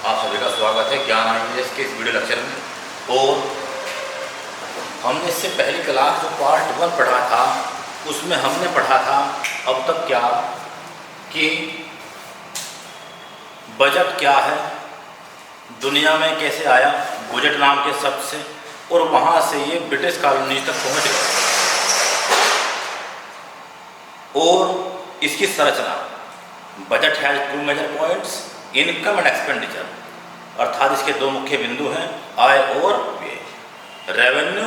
आप सभी का स्वागत है ज्ञान आईएएस के इस वीडियो लेक्चर में। और हमने इससे पहली क्लास जो पार्ट 1 पढ़ा था उसमें हमने पढ़ा था अब तक क्या कि बजट क्या है, दुनिया में कैसे आया बजट नाम के शब्द से, और वहाँ से ये ब्रिटिश कॉलोनी तक पहुँच गया, और इसकी संरचना। Budget has two major points, income and expenditure, अर्थात इसके दो मुख्य बिंदु हैं, आय और व्यय। Revenue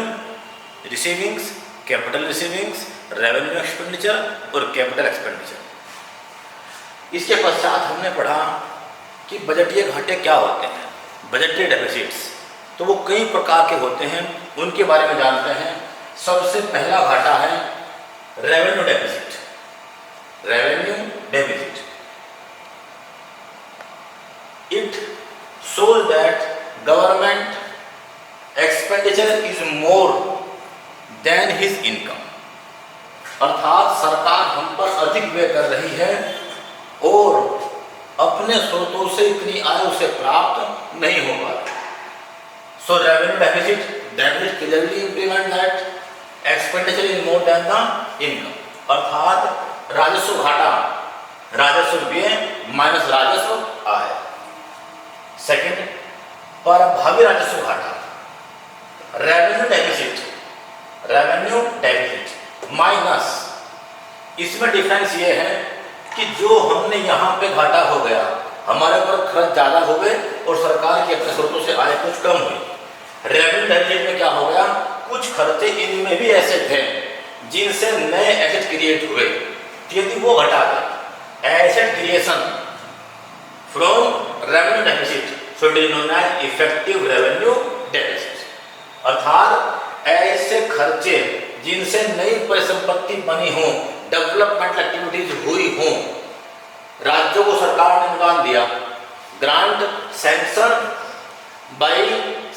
receivings, capital receivings, revenue expenditure और कैपिटल एक्सपेंडिचर। इसके पश्चात हमने पढ़ा कि बजटीय घाटे क्या होते हैं, बजटीय डेफिसिट्स। तो वो कई प्रकार के होते हैं, उनके बारे में जानते हैं। सबसे पहला घाटा है revenue deficit. Revenue deficit it shows that government expenditure is more than his income, अर्थात सरकार हम पर अधिक व्यय कर रही है और अपने स्रोतों से इतनी आय उसे प्राप्त नहीं हो पा रही। So revenue deficit that is clearly implement that expenditure is more than the income, अर्थात राजस्व घाटा, राजस्व व्यय माइनस राजस्व आय। सेकंड, प्रभावी राजस्व घाटा, revenue deficit, revenue deficit minus, इसमें डिफरेंस ये है कि जो हमने यहाँ पे घाटा हो गया, हमारे ऊपर खर्च ज़्यादा हो गए और सरकार के अपने स्रोतों से आय कुछ कम हुई। रेवेन्यू डेफिसिट में क्या हो गया, कुछ खर्चे इनमें भी ऐसे थे जिनसे नए एसेट क्रिएट हुए, यदि वो घटा गए, asset creation from revenue deficit should be known as effective revenue deficit, अर्थात ऐसे खर्चे जिनसे नई परिसंपत्ति बनी हो, डेवलपमेंट एक्टिविटीज हुई हो, राज्यों को सरकार ने अनुदान दिया, grant sanction by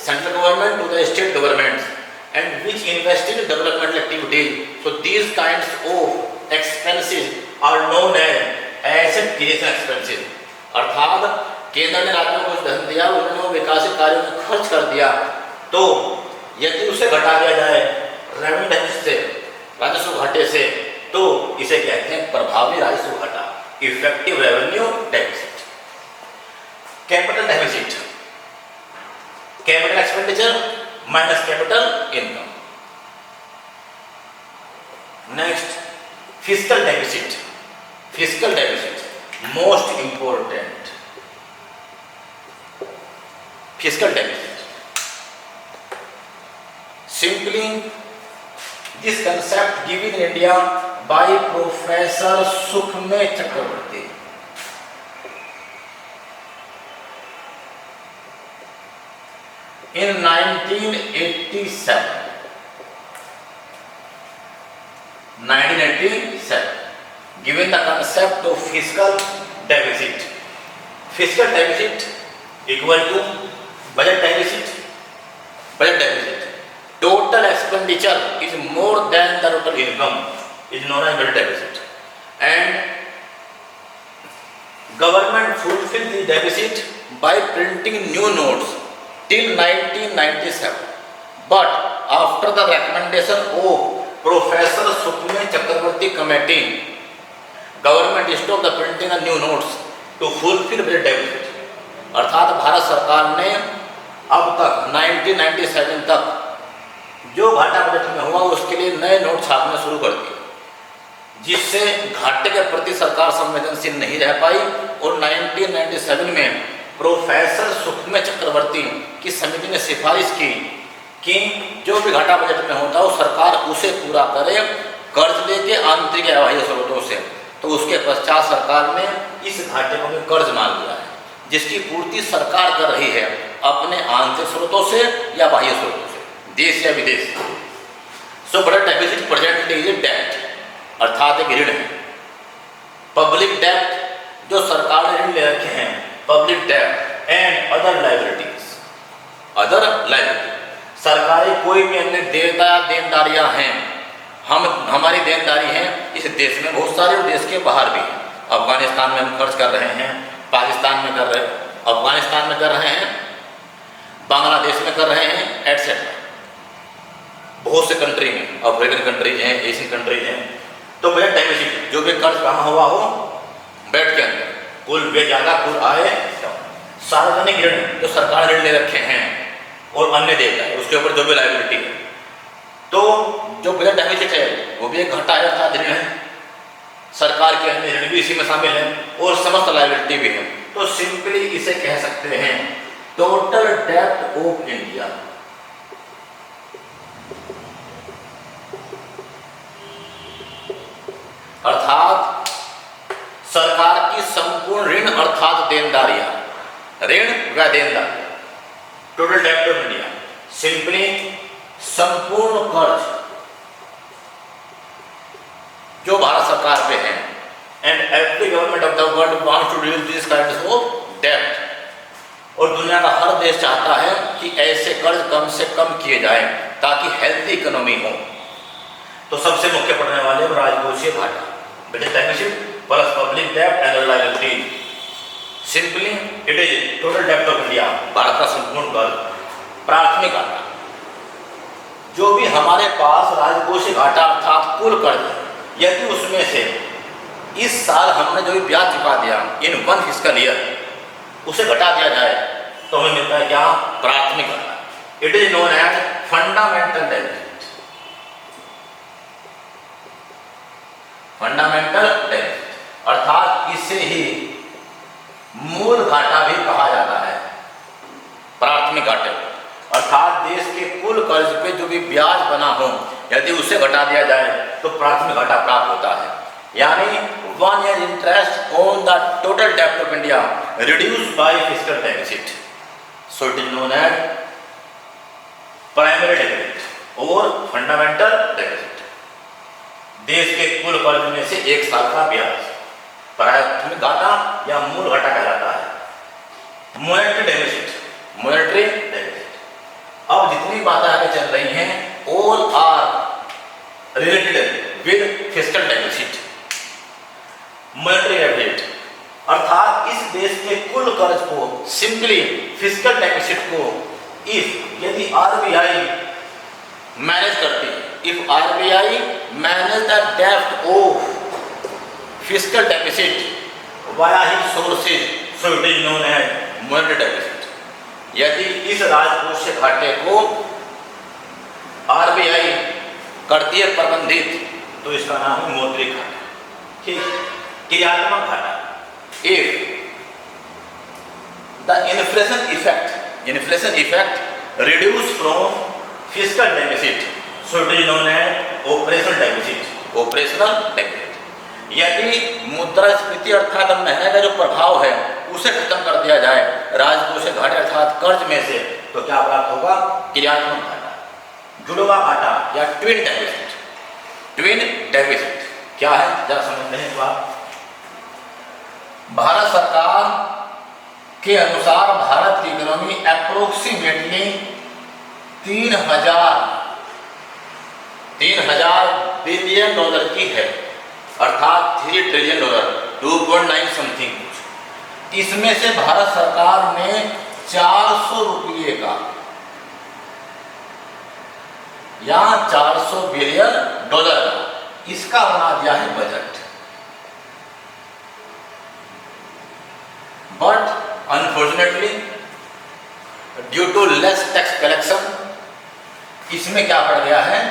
central government to the state governments and which invest in development activities. So these kinds of expenses are known as asset creation expenses, अर्थात केंद्र ने राज्यों को धन दिया, उन्होंने विकासित कार्यों में खर्च कर दिया, तो यदि उसे घटा दिया जाए रेवेन्यू डेफिसिट से, राजस्व घाटे से, तो इसे कहते हैं प्रभावी राजस्व घाटा, effective revenue deficit. Capital deficit, capital expenditure minus capital income. Next, fiscal deficit. Fiscal deficit most important. Fiscal deficit, simply this concept given in India by Professor Sukhmay Chakrabarty. In 1987, given the concept of fiscal deficit. Fiscal deficit equal to budget deficit. Budget deficit. Total expenditure is more than the total income is known as budget deficit. And government fulfilled the deficit by printing new notes till 1997. But after the recommendation of Professor Sukhmay Chakrabarty Committee, government stopped the printing of new notes to fulfill budget deficit. अर्थात भारत सरकार ने अब तक 1997 तक जो घाटा budget में हुआ उसके लिए नए नोट छापना शुरू कर दिए, जिससे घाटे के प्रति सरकार संवेदनशील नहीं रह पाई। और 1997 में प्रोफेसर सुखमय चक्रवर्ती की समिति ने सिफारिश की कि जो भी घाटा बजट में होता हो सरकार उसे पूरा करे, कर्ज लेके आंतरिक आवासीय स्रोतों से। तो उसके पश्चात सरकार ने इस घाटे को भी कर्ज मान लिया है, जिसकी पूर्ति सरकार कर रही है अपने आंतरिक स्रोतों से या बाह्य स्रोतों से, देश या विदेश। So budget deficit presently is debt, अर्थात एक ऋण है। पब्लिक डेट, जो सरकार ने ऋण ले रखे हैं, public debt and other liabilities. Other liability, सरकारी कोई भी अन्य देयता या देनदारियां हैं, हमारी देनदारी है इस देश में बहुत सारे और देश के बाहर भी। अफगानिस्तान में हम खर्च कर रहे हैं, पाकिस्तान में कर रहे हैं, अफगानिस्तान में कर रहे हैं, बांग्लादेश में कर रहे हैं, एटसेट्रा। बहुत से कंट्री में, अफ्रीकन कंट्रीज हैं, एशियन कंट्रीज हैं। तो बजट डेफिसिट, जो भी कर्ज कहाँ हुआ हो, बजट के अंदर कुल व्यय ज़्यादा, कुल आय कम। सार्वजनिक ऋण जो सरकार ऋण ले रखे हैं और अन्य देता है, उसके ऊपर जो भी लायबिलिटी है, तो जो बजट डेफिसिट है वो भी एक घाटा है, अर्थात ऋण है। सरकार के अन्य ऋण भी इसी में शामिल है और समस्त लायबिलिटी भी है। तो सिंपली इसे कह सकते हैं टोटल डेब्ट ऑफ इंडिया। अर्थात सरकार की संपूर्ण ऋण अर्थात देनदारियां, ऋण व देनदारियां, टोटल डेब्ट ऑफ इंडिया, सिंपली संपूर्ण कर्ज जो भारत सरकार पे है। And every government of the world wants to reduce this kind of डेब्ट, और दुनिया का हर देश चाहता है कि ऐसे कर्ज कम से कम किए जाए ताकि हेल्थी इकोनॉमी हो। तो सबसे मुख्य पड़ने वाले राजकोषीय घाटा, बजट डेफिसिट प्लस पब्लिक डेब्ट and liability. Simply it is total डेब्ट ऑफ इंडिया, भारत का संपूर्ण कर्ज। प्राथमिक घाटा, जो भी हमारे पास राजकोषीय घाटा अर्थात कुल कर्ज है, यदि उसमें से इस साल हमने जो भी ब्याज चुका दिया इन वन फिस्कल ईयर, उसे घटा दिया जाए तो हमें मिलता है क्या? प्राथमिक घाटा। It is known as fundamental deficit. Fundamental deficit अर्थात इसे ही मूल घाटा भी कहा जाता है। प्राथमिक घाटे अर्थात देश के कुल कर्ज पे जो भी ब्याज बना हो, यदि उसे घटा दिया जाए तो प्राथमिक घाटा प्राप्त होता है। यानी 1 year interest on the total debt of India reduced by fiscal deficit, so it is known as primary deficit और fundamental deficit। देश के कुल कर्ज में से एक साल का ब्याज प्राथमिक घाटा या मूल घाटा कहलाता है। Monetary deficit, monetary deficit. अब जितनी बातें आगे चल रही हैं all are related with fiscal deficit। Monetary deficit अर्थात इस देश के कुल कर्ज को, सिंपली फिस्कल डेफिसिट को यदि आरबीआई मैनेज करती है, इफ आरबीआई मैनेज द डेब्ट of fiscal deficit via his sources, so it is known as monetary deficit. यदि इस राजकोषीय घाटे को आरबीआई करती है प्रबंधित, तो इसका नाम है मौद्रिक घाटा। ठीक, क्रियात्मक घाटा। If the inflation effect reduce from fiscal deficit, so it is known as operational deficit. Operational deficit यदि मुद्रास्फीति अर्थात महंगाई का जो प्रभाव है उसे खत्म कर दिया जाए राजकोषीय घाटे अर्थात कर्ज में से, तो क्या प्राप्त होगा? क्रियात्मक घाटा, जुड़वा घाटा या ट्विन डेफिसिट। ट्विन डेफिसिट क्या है जरा समझते हैं। बात भारत सरकार के अनुसार भारत की इकोनॉमी अप्रोक्सीमेटली 3000 बिलियन डॉलर की है, अर्थात 3 ट्रिलियन डॉलर, 2.9 समथिंग। इसमें से भारत सरकार ने 400 रुपये का या 400 बिलियन डॉलर का इसका बना दिया है budget. But unfortunately due to less tax collection इसमें क्या पड़ गया है?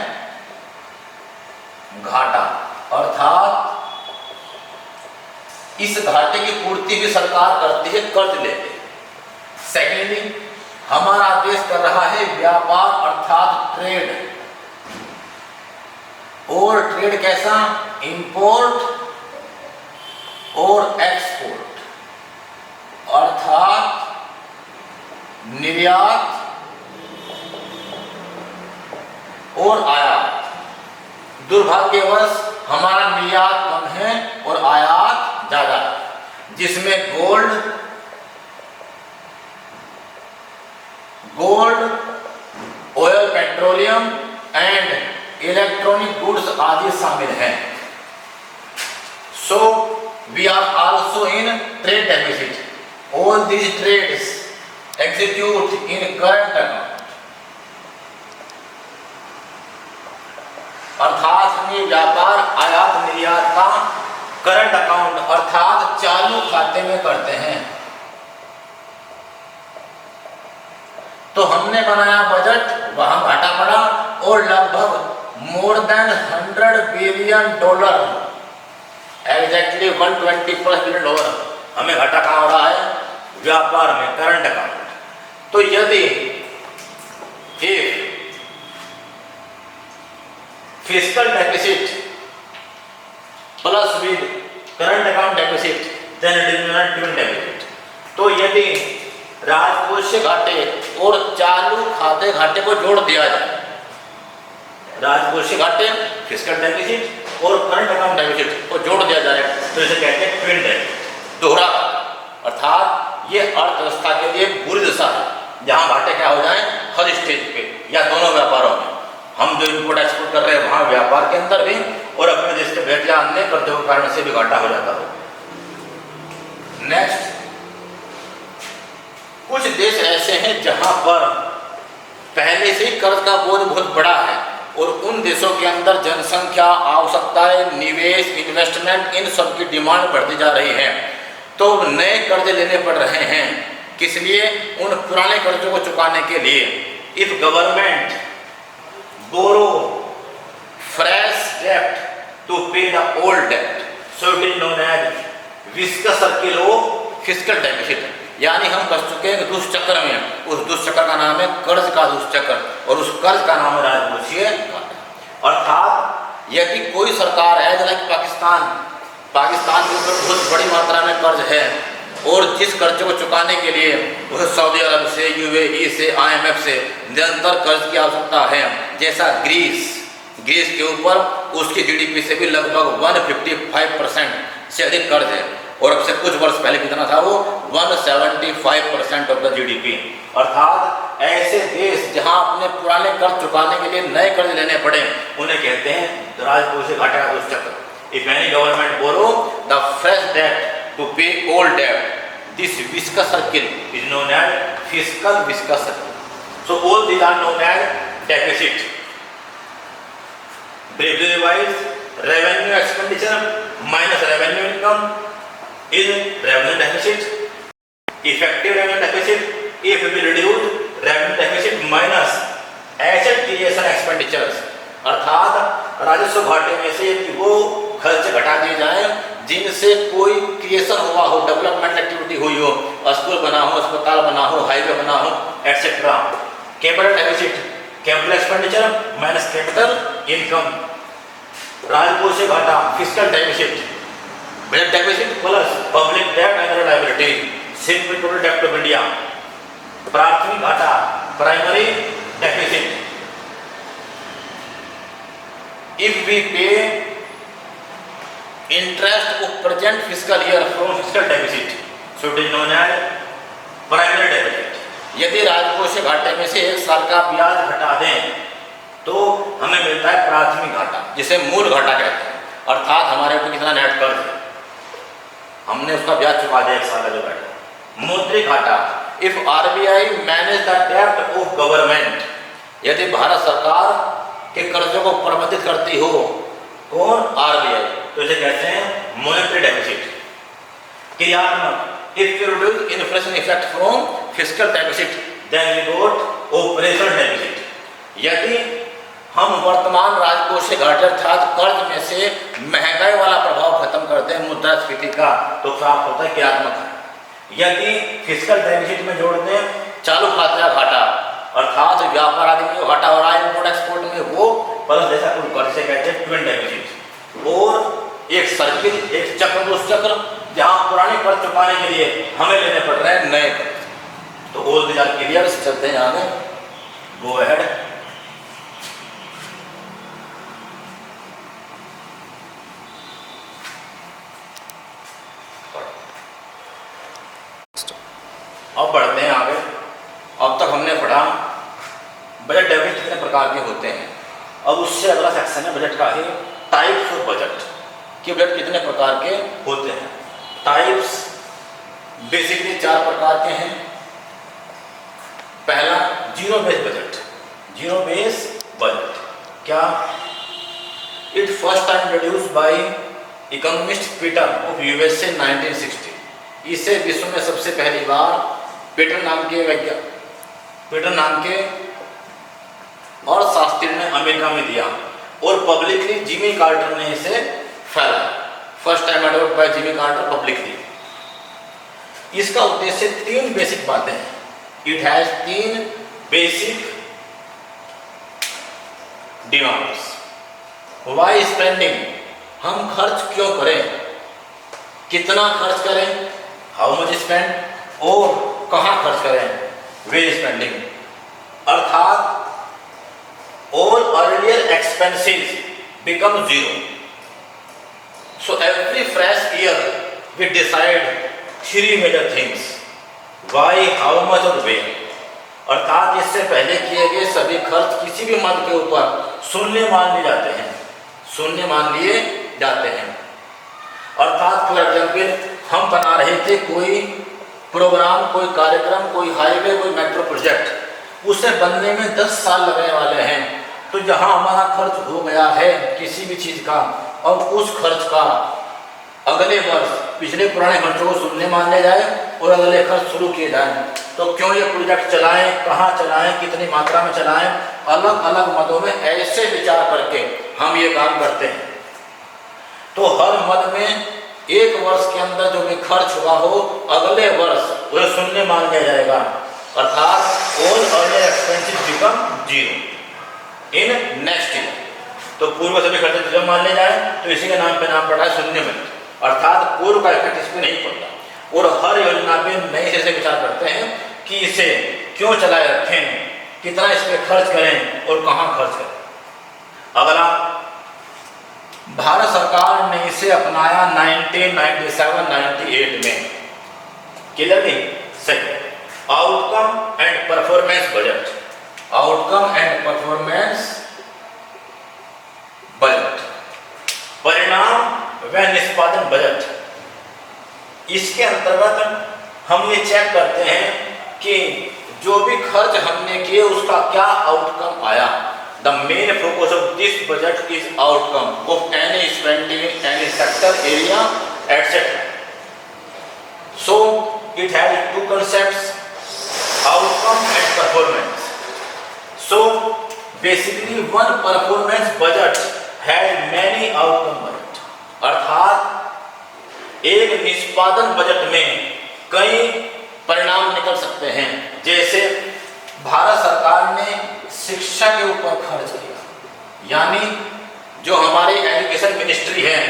घाटा। अर्थात इस घाटे की पूर्ति भी सरकार करती है कर्ज लेके। सेकेंडली, हमारा देश कर रहा है व्यापार अर्थात ट्रेड, और ट्रेड कैसा? इंपोर्ट और एक्सपोर्ट, अर्थात निर्यात और आयात। दुर्भाग्यवश हमारा निर्यात कम है और आयात ज्यादा है, जिसमें gold, oil, petroleum and electronic goods आदि शामिल हैं। So we are also in trade deficit. All these trades execute in current account, अर्थात हम ये व्यापार आयात निर्यात का करंट अकाउंट अर्थात चालू खाते में करते हैं। तो हमने बनाया बजट, वहां घाटा पड़ा और लगभग more than $100 billion, exactly 120+ billion dollar हमें घाटा कहाँ हो रहा है? व्यापार में, करंट अकाउंट। तो यदि एक fiscal deficit plus with current account deficit then it is not twin deficit. तो यदि राजकोषीय घाटे और चालू खाते घाटे को जोड़ दिया जाए, राजकोषीय घाटे, फिस्कल डेफिसिट और करंट अकाउंट डेफिसिट को जोड़ दिया जाए तो इसे कहते हैं ट्विन डेफिसिट, दोहरा। अर्थात ये अर्थव्यवस्था के लिए बुरी दशा है जहां घाटे क्या हो जाए? हर स्टेज पे या दोनों व्यापारों में। हम जो इम्पोर्ट एक्सपोर्ट कर रहे हैं वहां व्यापार के अंदर भी और अपने देश के भेंट या अन्य कर्जों के कारण से भी घाटा हो जाता हो। नेक्स्ट, कुछ देश ऐसे हैं जहां पर पहले से ही कर्ज का बोझ बहुत बड़ा है और उन देशों के अंदर जनसंख्या, आवश्यकताएं, निवेश, इन्वेस्टमेंट, इन सब की डिमांड बढ़ती जा रही है, तो नए कर्ज लेने पड़ रहे हैं। किस लिए? उन पुराने कर्जों को चुकाने के लिए। If government borrow fresh debt to pay the old debt, so it is known as विस्कस सर्किल ऑफ फिस्कल डेफिसिट। यानी हम कर चुके हैं दुष्चक्र में, उस दुष्चक्र का नाम है कर्ज का दुष्चक्र और उस कर्ज का नाम है राजकोषीय घाटा। अर्थात यदि कोई सरकार है, जैसे कि पाकिस्तान के ऊपर बहुत बड़ी मात्रा में कर्ज है और जिस कर्ज को चुकाने के लिए उसे सऊदी अरब से, यूएई से, IMF से निरंतर कर्ज की आवश्यकता है, जैसा ग्रीस के ऊपर उसकी GDP से भी लगभग 155% से अधिक कर्ज है और अब से कुछ वर्ष पहले कितना था वो? 175% ऑफ द GDP। अर्थात ऐसे देश जहां अपने पुराने कर्ज चुकाने के लिए नए कर्ज लेने पड़े उन्हें कहते हैं राजकोषीय घाटे का दुष्चक्र। If any government borrow the fresh debt to pay old debt, this viscous circle is known as fiscal viscous circle. So all these are known as deficit. Briefly revised, revenue expenditure minus revenue income is revenue deficit. Effective revenue deficit if we reduce revenue deficit minus asset creation expenditures, अर्थात राजस्व घाटे में से यदि वो खर्च घटा दिए जाए जिनसे कोई क्रिएशन हुआ हो, डेवलपमेंट एक्टिविटी हुई हो, स्कूल बना हो, अस्पताल बना हो, हाईवे बना हो, etcetera. Capital deficit, capital expenditure minus capital income. राजकोषीय घाटा, fiscal deficit, budget deficit plus public debt and other liability, simple total date of India. प्राथमिक घाटा, primary deficit. If we pay interest of present fiscal year from fiscal deficit, so it is known as primary deficit. यदि राजकोषीय घाटे में से एक साल का ब्याज हटा दें तो हमें मिलता है प्राथमिक घाटा, जिसे मूल घाटा कहते हैं। अर्थात हमारे ऊपर कितना नेट कर्ज है, हमने उसका ब्याज चुका दिया एक साल का जो बैठा। मौद्रिक घाटा, इफ RBI मैनेज द डेब्ट ऑफ गवर्नमेंट, यदि भारत सरकार के कर्जों को प्रबंधित करती हो, कौन? RBI, तो इसे कहते हैं मॉनेटरी डेफिसिट। क्रियात्मक, if we reduce inflation effect from fiscal deficit then we got operational deficit। यदि हम वर्तमान राजकोषीय घाटे अर्थात कर्ज में से महंगाई वाला प्रभाव खत्म करते हैं मुद्रास्फीति का, तो प्राप्त होता है क्रियात्मक घाटा। यदि फिस्कल डेफिसिट में जोड़ दें चालू खाते का घाटा, अर्थात व्यापार आदि में जो घाटा हो रहा है इम्पोर्ट एक्सपोर्ट में, वो प्लस जैसा कुल कर्ज से कहते हैं ट्विन डेफिसिट। और एक सर्किल, एक चक्र, उस चक्र जहां पुराने कर्ज चुकाने के लिए हमें लेने पड़ रहे हैं नए कर्ज। तो ऑल दीज आर क्लियर। चलते हैं आगे, गो अहेड। अब बढ़ते हैं आगे। अब तक हमने पढ़ा बजट डेफिसिट कितने प्रकार के होते हैं। अब उससे अगला सेक्शन है बजट का है टाइप्स ऑफ बजट, कि बजट कितने प्रकार के होते हैं। टाइप्स बेसिकली 4 प्रकार के हैं। Zero base budget. Zero base budget क्या? It first time introduce by economist Peter of USA 1960। इसे विश्व में सबसे पहली बार पीटर नाम के अर्थशास्त्री ने अमेरिका में दिया और पब्लिकली जिमी कार्टर ने इसे फैलाया। First time adopt by Jimmy Carter publicly. इसका उद्देश्य 3 बेसिक बातें हैं। It has 3 basic demands. Why spending, हम खर्च क्यों करें, कितना खर्च करें, हाउ मच स्पेंड, और कहां खर्च करें, वेयर स्पेंडिंग। अर्थात all earlier expenses become zero. So every fresh year we decide 3 major things: why, how much और where. अर्थात इससे पहले किए गए सभी खर्च किसी भी मद के ऊपर शून्य मान लिए जाते हैं, शून्य मान लिए जाते हैं। अर्थात फॉर एग्जाम्पल हम बना रहे थे कोई प्रोग्राम, कोई कार्यक्रम, कोई हाईवे, कोई मेट्रो प्रोजेक्ट, उसे बनने में 10 साल लगने वाले हैं। तो जहां हमारा खर्च हो गया है किसी भी चीज का, और उस खर्च का अगले वर्ष पिछले पुराने खर्चों को शून्य मान लिया जाए और अगले खर्च शुरू किए जाए, तो क्यों ये प्रोजेक्ट चलाएं, कहां चलाएं, कितनी मात्रा में चलाएं, अलग अलग मदों में ऐसे विचार करके हम ये काम करते हैं। तो हर मद में एक वर्ष के अंदर जो भी खर्च हुआ हो अगले वर्ष उसे शून्य मान लिया जाएगा। अर्थात all earlier expenses become zero in next year. तो पूर्व सभी खर्च जीरो मान ले जाए तो इसी के नाम पे नाम पड़ा है शून्य बजट। अर्थात पूर्व का इफेक्ट इस पे नहीं पड़ता और हर योजना पे नए सिरे से विचार करते हैं कि इसे क्यों चलाए रखें, कितना इस पे खर्च करें और कहां खर्च करें। अगला, भारत सरकार ने इसे अपनाया 1997-98 में। क्लियरली सही। Outcome and performance budget, outcome and performance budget, परिणाम व निष्पादन बजट। इसके अंतर्गत हम ये चेक करते हैं कि जो भी खर्च हमने किए उसका क्या आउटकम आया। The main focus of this budget is outcome of any spending in any sector, area etcetera. So it has 2 concepts, outcome and performance. So basically one performance budget has many outcome budget. अर्थात एक निष्पादन budget में कई परिणाम निकल सकते हैं। जैसे भारत सरकार ने शिक्षा के ऊपर खर्च किया, यानी जो हमारी एजुकेशन मिनिस्ट्री है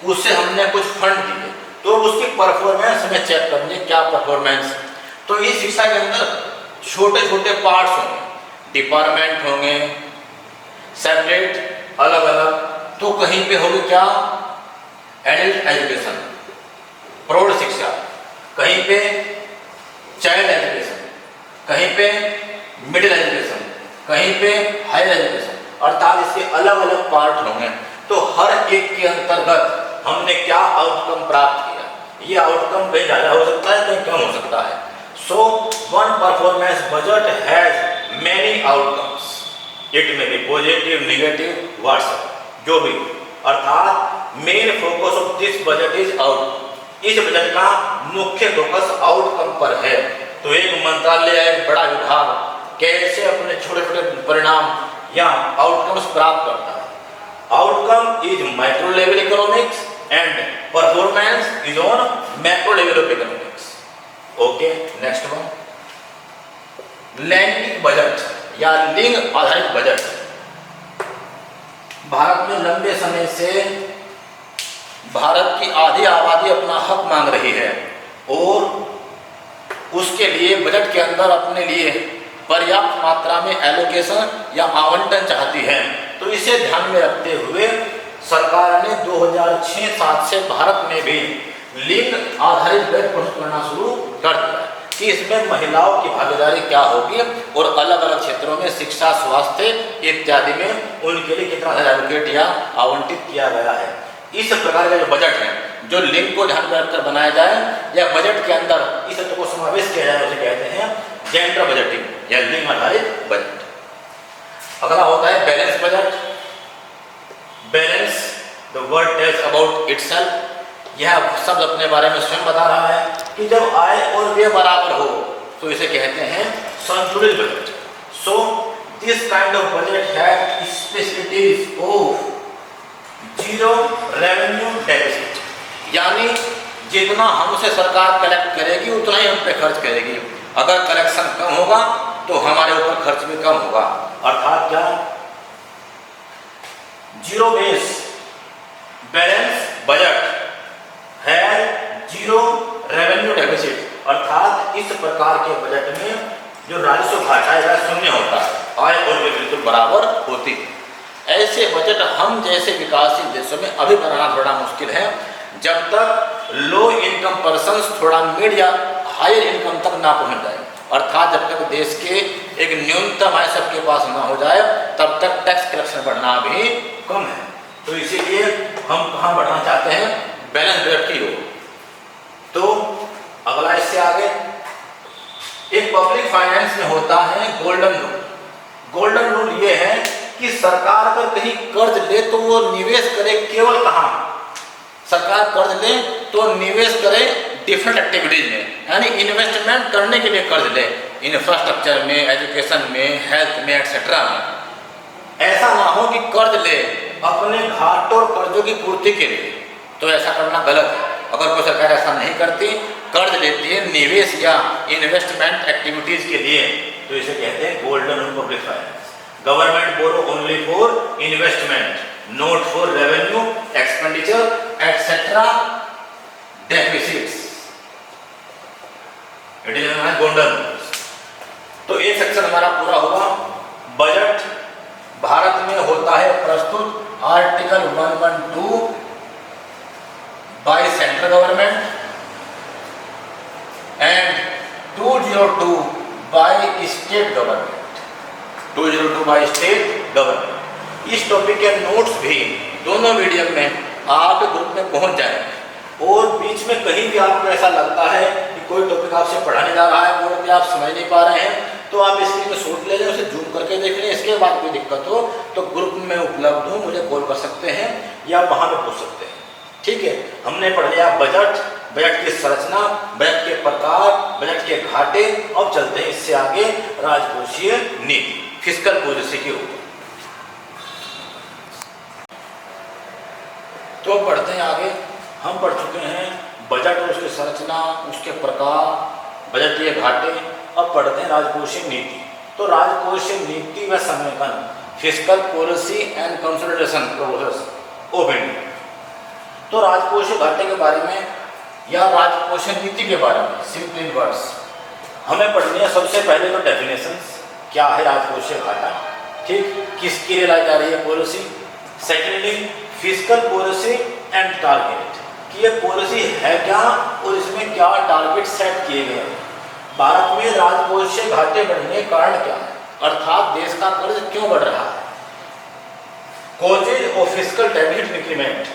उससे हमने कुछ फंड दिए, तो उसकी परफॉर्मेंस हमें चेक करनी है, क्या परफॉर्मेंस। तो ये शिक्षा के अंदर छोटे छोटे पार्ट्स होंगे, डिपार्टमेंट होंगे सेपरेट अलग अलग। तो कहीं पे होगी क्या, एडल्ट एजुकेशन, प्रौढ़ शिक्षा, कहीं पे चाइल्ड एजुकेशन, कहीं पे मिडिल एजुकेशन, कहीं पे हायर एजुकेशन। अर्थात इसके अलग अलग पार्ट होंगे। तो हर एक के अंतर्गत हमने क्या आउटकम प्राप्त किया, ये आउटकम कहीं ज़्यादा हो सकता है, कहीं कम हो सकता है। So one performance budget has many outcomes, it में भी पॉजिटिव, नेगेटिव, व्हाट्सएप, जो भी। अर्थात main focus of this budget is out. इस बजट का मुख्य फोकस आउटकम पर है। तो एक मंत्रालय, एक बड़ा विभाग कैसे अपने छोटे छोटे परिणाम या आउटकम्स प्राप्त करता है। Outcome is micro level economics and performance is on macro level of economics. Okay, next one, लैंगिक बजट या लिंग आधारित बजट। भारत में लंबे समय से भारत की आधी आबादी अपना हक मांग रही है और उसके लिए बजट के अंदर अपने लिए पर्याप्त मात्रा में एलोकेशन या आवंटन चाहती है। तो इसे ध्यान में रखते हुए सरकार ने 2006-07 से भारत में भी लिंग आधारित बजट प्रस्तुत करना शुरू कर दिया कि इसमें महिलाओं की भागीदारी क्या होगी और अलग अलग क्षेत्रों में शिक्षा, स्वास्थ्य इत्यादि में उनके लिए कितना एलोकेट या आवंटित किया गया है। इस प्रकार का जो बजट है, जो लिंग को ध्यान में रखकर बनाया जाए या बजट के अंदर इस तत्व को समावेश किया जाए, उसे कहते हैं जेंडर बजटिंग या लिंग आधारित वर्ड टेल्स अबाउट इटसेल्फ। यह शब्द अपने बारे में स्वयं बता रहा है कि जब आय और व्यय बराबर हो तो इसे कहते हैं संतुलित budget. So this kind of budget have specialities of zero revenue deficit, यानी जितना हमसे सरकार कलेक्ट करेगी उतना ही हम पे खर्च करेगी। अगर कलेक्शन कम होगा तो हमारे ऊपर खर्च भी कम होगा। अर्थात क्या, जीरो बेस बैलेंस बजट है जीरो रेवेन्यू डेफिसिट, अर्थात इस प्रकार के बजट में जो राजस्व घाटा है वह शून्य होता है, आय और व्यय बिल्कुल बराबर होती है। ऐसे बजट हम जैसे विकासशील देशों में अभी बनाना थोड़ा मुश्किल है, जब तक लो इनकम पर्सन्स थोड़ा मिड या हायर इनकम तक ना पहुंच जाए, अर्थात जब तक देश के एक न्यूनतम आय सबके पास ना हो जाए तब तक टैक्स कलेक्शन बढ़ना भी कम है। तो इसीलिए हम कहाँ बढ़ना चाहते हैं, बैलेंस बजट की ओर। तो अगला इससे आगे एक पब्लिक फाइनेंस में होता है गोल्डन रूल। गोल्डन रूल ये है कि सरकार अगर कहीं कर्ज ले तो वो निवेश करे केवल कहाँ, सरकार कर्ज ले तो निवेश करे डिफरेंट एक्टिविटीज में, यानी इन्वेस्टमेंट करने के लिए कर्ज ले, इंफ्रास्ट्रक्चर में, एजुकेशन में, हेल्थ में, एक्सेट्रा में। ऐसा ना हो कि कर्ज ले अपने घाटों और कर्जों की पूर्ति के लिए, तो ऐसा करना गलत है। अगर कोई सरकार ऐसा नहीं करती, कर्ज लेती है निवेश या इन्वेस्टमेंट एक्टिविटीज के लिए, तो इसे कहते हैं golden rule public finance. Government borrow only for investment, not for revenue expenditure etcetera deficits, it is golden rules. तो ये सेक्शन हमारा पूरा हुआ। बजट भारत में होता है प्रस्तुत article 112 bye central government and 202 by state government, 202 by state government. इस टॉपिक के नोट्स भी दोनों मीडियम में आपके ग्रुप में पहुंच जाए, और बीच में कहीं भी आपको ऐसा लगता है कि कोई टॉपिक आपसे पढ़ाने जा रहा है बोर्ड पे आप समझ नहीं पा रहे हैं, तो आप स्क्रीन में शॉट ले लें, उसे जूम करके देख लें। इसके बाद कोई दिक्कत हो तो ग्रुप में उपलब्ध हूँ, मुझे कॉल कर सकते हैं या वहाँ पे पूछ सकते हैं। ठीक है, हमने पढ़ लिया बजट, बजट की संरचना, बजट के प्रकार, बजट के घाटे। अब चलते हैं इससे आगे राजकोषीय नीति, फिस्कल पॉलिसी की ओर। तो पढ़ते हैं आगे। हम पढ़ चुके हैं बजट और उसकी संरचना, उसके प्रकार, बजट के घाटे। अब पढ़ते हैं राजकोषीय नीति। तो राजकोषीय नीति व समेकन, fiscal policy and consolidation process of India. तो राजकोषीय घाटे के बारे में या राजकोषीय नीति के बारे में सिंपल इन वर्ड्स हमें पढ़नी है। सबसे पहले तो डेफिनेशंस, क्या है राजकोषीय घाटा, ठीक, किसके लिए लाई जा रही है policy. Secondly fiscal policy and target, कि ये पॉलिसी है क्या और इसमें क्या टारगेट सेट किए गए हैं। भारत में राजकोषीय घाटे बढ़ने के कारण क्या है, अर्थात देश का कर्ज क्यों बढ़ रहा है। Causes of fiscal deficit increment,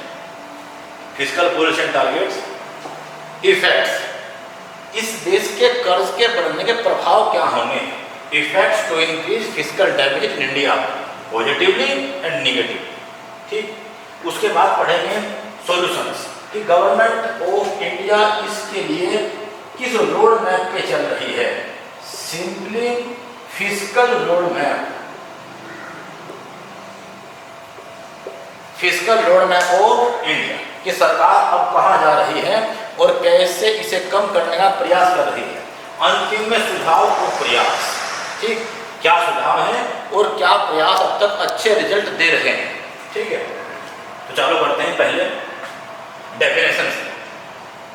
fiscal policy and targets, effects, इस देश के कर्ज के बढ़ने के प्रभाव क्या होंगे। Effects to increase fiscal deficit in India positively and negative, ठीक। उसके बाद पढ़ेंगे सॉल्यूशंस, कि गवर्नमेंट ऑफ इंडिया इसके लिए किस रोड मैप पे चल रही है। Simply fiscal road map, fiscal road map of India, कि सरकार अब कहां जा रही है और कैसे इसे कम करने का प्रयास कर रही है। अंतिम में सुझाव और प्रयास, ठीक, क्या सुझाव है और क्या प्रयास अब तक अच्छे रिजल्ट दे रहे हैं, ठीक है। तो चलो बढ़ते हैं पहले डेफिनेशन से,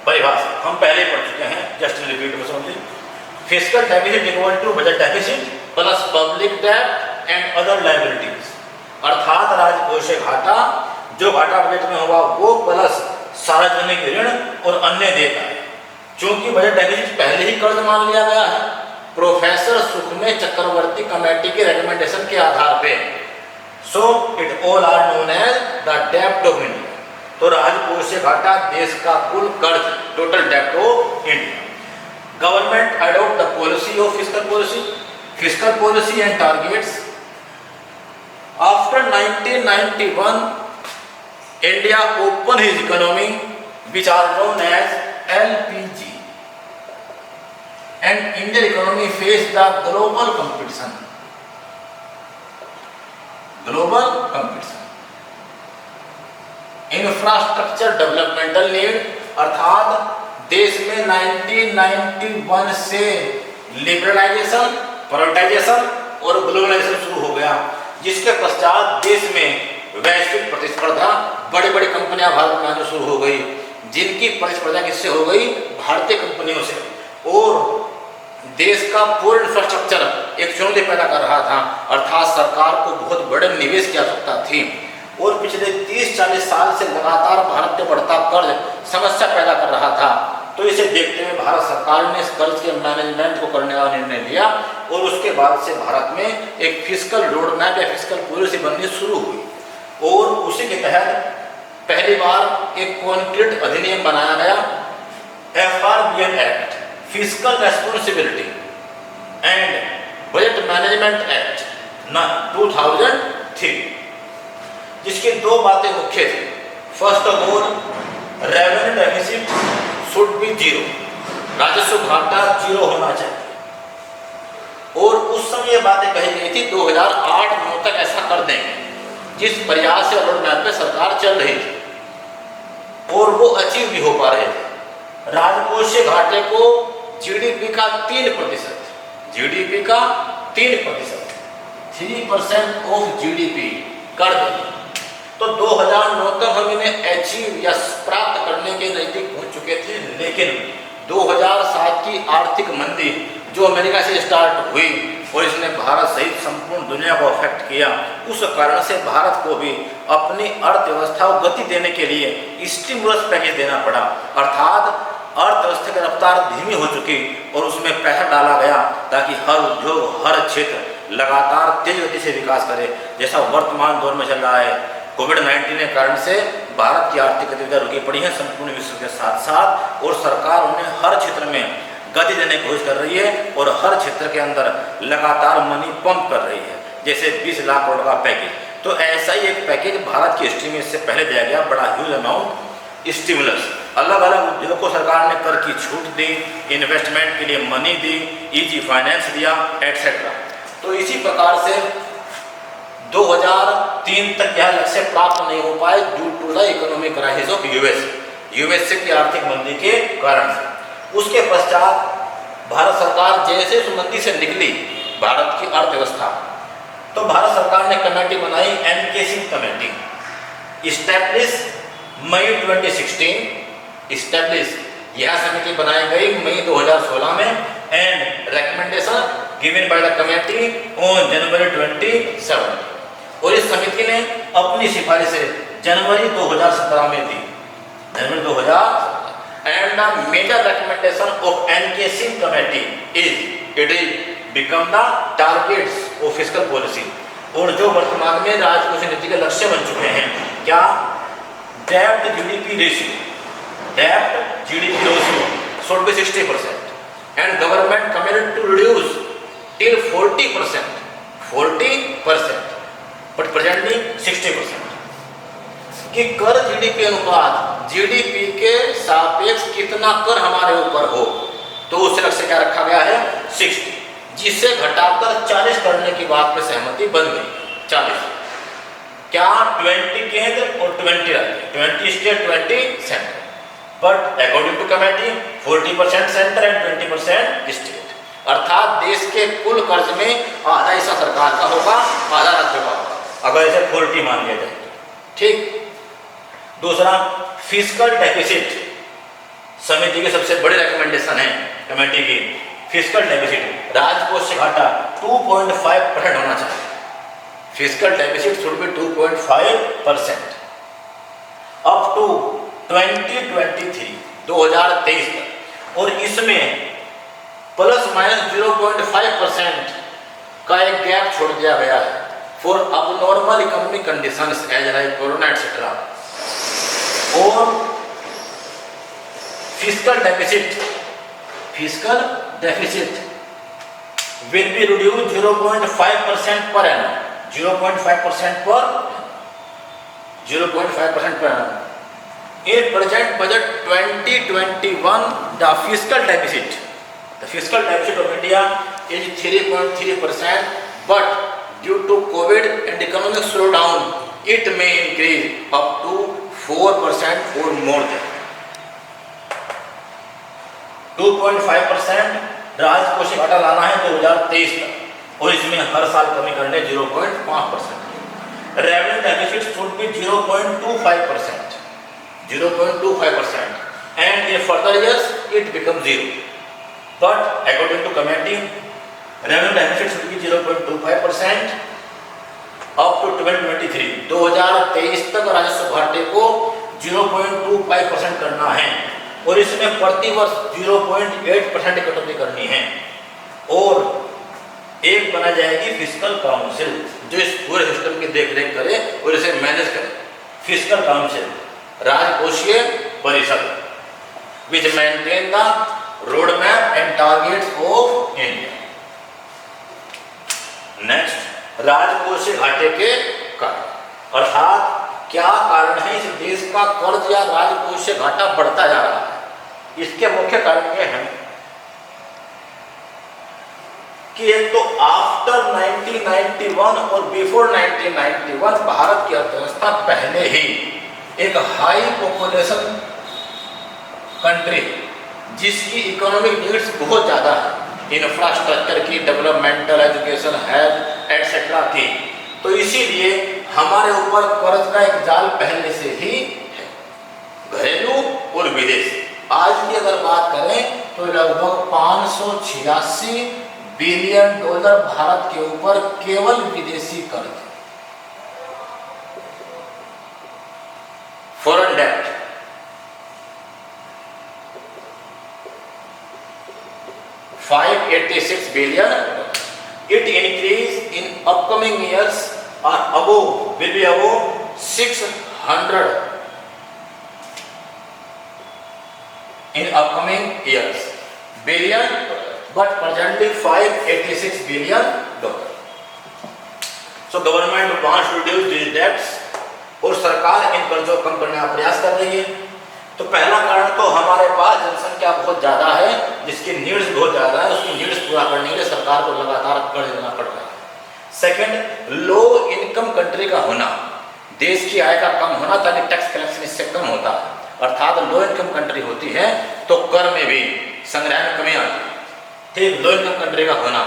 परिभाषा हम पहले पढ़ चुके हैं, जस्ट रिपीट में समझिए। Fiscal deficit equal to budget deficit plus public debt and other liabilities, अर्थात राजकोषीय घाटा, जो घाटा बजट में होगा वो प्लस सार्वजनिक ऋण और अन्य देयता है। चूंकि बजट डेफिसिट पहले ही कर्ज मान लिया गया है प्रोफेसर सुखमय चक्रवर्ती कमेटी के रिकमेंडेशन के आधार पे, so it all are known as the डेब्ट ऑफ इंडिया। तो राजकोषीय घाटा देश का कुल कर्ज, टोटल डेब्ट of India. Government adopt the policy of fiscal policy and targets after 1991 India opened his economy, which are known as LPG, and Indian economy faced the global competition. Infrastructure developmental need, अर्थात देश में 1991 से liberalisation, privatisation और globalisation शुरू हो गया, जिसके पश्चात देश में वैश्विक प्रतिस्पर्धा, बड़ी बड़ी कंपनियां भारत में आना शुरू हो गई, जिनकी प्रतिस्पर्धा किससे हो गई? भारतीय कंपनियों से। और देश का पूर्ण इंफ्रास्ट्रक्चर एक चुनौती पैदा कर रहा था, अर्थात सरकार को बहुत बड़े निवेश की आवश्यकता थी। और पिछले 30-40 साल से लगातार भारत पे बढ़ता कर्ज समस्या पैदा कर रहा था। तो इसे देखते हुए भारत सरकार ने इस कर्ज के मैनेजमेंट को करने का निर्णय लिया और उसके बाद से भारत में एक फिस्कल रोड मैप या फिस्कल पॉलिसी बननी शुरू हुई। और उसी के तहत पहली बार एक कॉन्क्रीट अधिनियम बनाया गया, FRBM act, fiscal responsibility and budget management act 2003, जिसकी दो बातें मुख्य थी। First of all, revenue deficit should B zero, राजस्व घाटा जीरो होना चाहिए। और उस समय ये बातें कही गई थी 2008-9 तक ऐसा कर देंगे, जिस प्रयास से रोड मैप पे सरकार चल रही थी, और वो अचीव भी हो पा रहे थे। राजकोषीय घाटे को जीडीपी का 3%, जीडीपी का 3%, 3% ऑफ जीडीपी कर देंगे। तो 2009 तक हम इन्हें अचीव या प्राप्त करने के नजदीक पहुंच चुके थे, लेकिन 2007 की आर्थिक मंदी जो अमेरिका से स्टार्ट हुई और इसने भारत सहित संपूर्ण दुनिया को अफेक्ट किया, उस कारण से भारत को भी अपनी अर्थव्यवस्था को गति देने के लिए स्टिमुलस पैकेज देना पड़ा, अर्थात अर्थव्यवस्था की रफ्तार धीमी हो चुकी और उसमें पैसा डाला गया ताकि हर उद्योग, हर क्षेत्र लगातार तेज गति से विकास करे, जैसा वर्तमान दौर में चल रहा है। कोविड-19 के कारण से भारत की आर्थिक गतिविधियां रुकी पड़ी हैं संपूर्ण विश्व के साथ साथ, और सरकार उन्हें हर क्षेत्र में गति देने की कोशिश कर रही है और हर क्षेत्र के अंदर लगातार मनी पंप कर रही है, जैसे 20 लाख करोड़ का पैकेज। तो ऐसा ही एक पैकेज भारत की हिस्ट्री में इससे पहले दिया गया, बड़ा ह्यूज अमाउंट स्टिमुलस। अलग अलग उद्योगों को सरकार ने कर की छूट दी, इन्वेस्टमेंट के लिए मनी दी, इजी फाइनेंस दिया, एटसेट्रा। तो इसी प्रकार से 2003 तक यह लक्ष्य प्राप्त नहीं हो पाए due to the economic crisis of USA की आर्थिक मंदी के कारण से। उसके पश्चात भारत सरकार जैसे उस मंदी से निकली भारत की अर्थव्यवस्था, तो भारत सरकार ने कमेटी बनाई, एनके सिंह कमेटी, स्टैब्लिश मई 2016, स्टैब्लिश यह समिति बनाई गई मई 2016 में, and recommendation given by the committee on January 27। और इस समिति ने अपनी सिफारिशें जनवरी 2017 में दी, जनवरी 2017। And the major recommendation of NK Singh committee is it will become the targets of fiscal policy। और जो वर्तमान में राजकोषीय नीति के लक्ष्य बन चुके हैं, क्या? डेब्ट जीडीपी रेशियो, डेब्ट GDP ratio should be 60% and government committed to reduce till 40%, but presently 60%। कि कर जीडीपी अनुपात जीडीपी के सापेक्ष कितना कर हमारे ऊपर हो, तो उस लक्ष्य क्या रखा गया है? 60, जिसे घटाकर 40 करने की बात पे सहमति बन गई। 40 क्या? 20 केंद्र और 20 राज्य, 20 state 20 centre, but according to committee 40% centre and 20% state, अर्थात देश के कुल कर्ज में आधा हिस्सा सरकार का होगा, आधा राज्य का होगा, अगर इसे 40 मान लिया जाए। ठीक। दूसरा, फिस्कल डेफिसिट समिति की सबसे बड़ी रिकमेंडेशन है कमेटी की। फिस्कल डेफिसिट, राजकोषीय घाटा 2.5% होना चाहिए। Fiscal deficit should be 2.5% up to 2023 तक, और इसमें ±0.5% का एक गैप छोड़ दिया गया है for abnormal economic conditions as like corona etcetera. और fiscal deficit will be reduce 0.5% per annum, 0.5% पर 0.5% per annum. In present budget 2021, the fiscal deficit of India is 3.3%, but due to COVID and economic slowdown, it may increase up to 4% or more than 2.5%. राजकोषीय घाटा लाना है 2023 तक, और इसमें हर साल कमी करने 0.5%. Revenue deficit should be 0.25%, and in further years it becomes zero. But according to committee, revenue deficit should be 0.25% up to 2023. 2023 तक राजस्व घाटे को 0.25% करना है, और इसमें प्रति वर्ष 0.8% की कटौती करनी है, और एक बना जाएगी फिस्कल काउंसिल जो इस पूरे सिस्टम की देखरेख करे और इसे मैनेज करे. फिस्कल काउंसिल, राजकोषीय परिषद, which maintain the road map and targets of India. Next, राजकोषीय घाटे के कारण, अर्थात क्या कारण है इस देश का कर्ज या राजकोषीय घाटा बढ़ता जा रहा है. इसके मुख्य कारण ये हैं कि एक तो आफ्टर 1991 और बिफोर 1991 भारत की अर्थव्यवस्था पहले ही एक हाई पॉपुलेशन कंट्री, जिसकी इकोनॉमिक नीड्स बहुत ज़्यादा है, इंफ्रास्ट्रक्चर की, डेवलपमेंटल, एजुकेशन, हेल्थ एटसेट्रा की. तो इसीलिए हमारे ऊपर कर्ज का एक जाल पहले से ही है, घरेलू और विदेशी. आज की अगर बात करें तो लगभग 586 बिलियन डॉलर भारत के ऊपर केवल विदेशी कर्ज. Foreign debt 586 billion. It increase in upcoming years are will be above 600 in upcoming years billion, but presently 586 billion dollars. So government wants to reduce these debts, और सरकार इन कर्जों को कम करने का प्रयास कर रही है. तो पहला कारण तो हमारे पास जनसंख्या बहुत ज़्यादा है, जिसकी नीड्स बहुत ज़्यादा है, उसकी नीड्स पूरा करने के लिए सरकार को लगातार कर्ज लेना पड़ रहा है. सेकंड, लो इनकम कंट्री का होना, देश की आय का कम होना, ताकि टैक्स कलेक्शन इससे कम होता है, अर्थात लो इनकम कंट्री होती है तो कर में भी संग्रह में कमी आती है. ठीक, लो इनकम कंट्री का होना.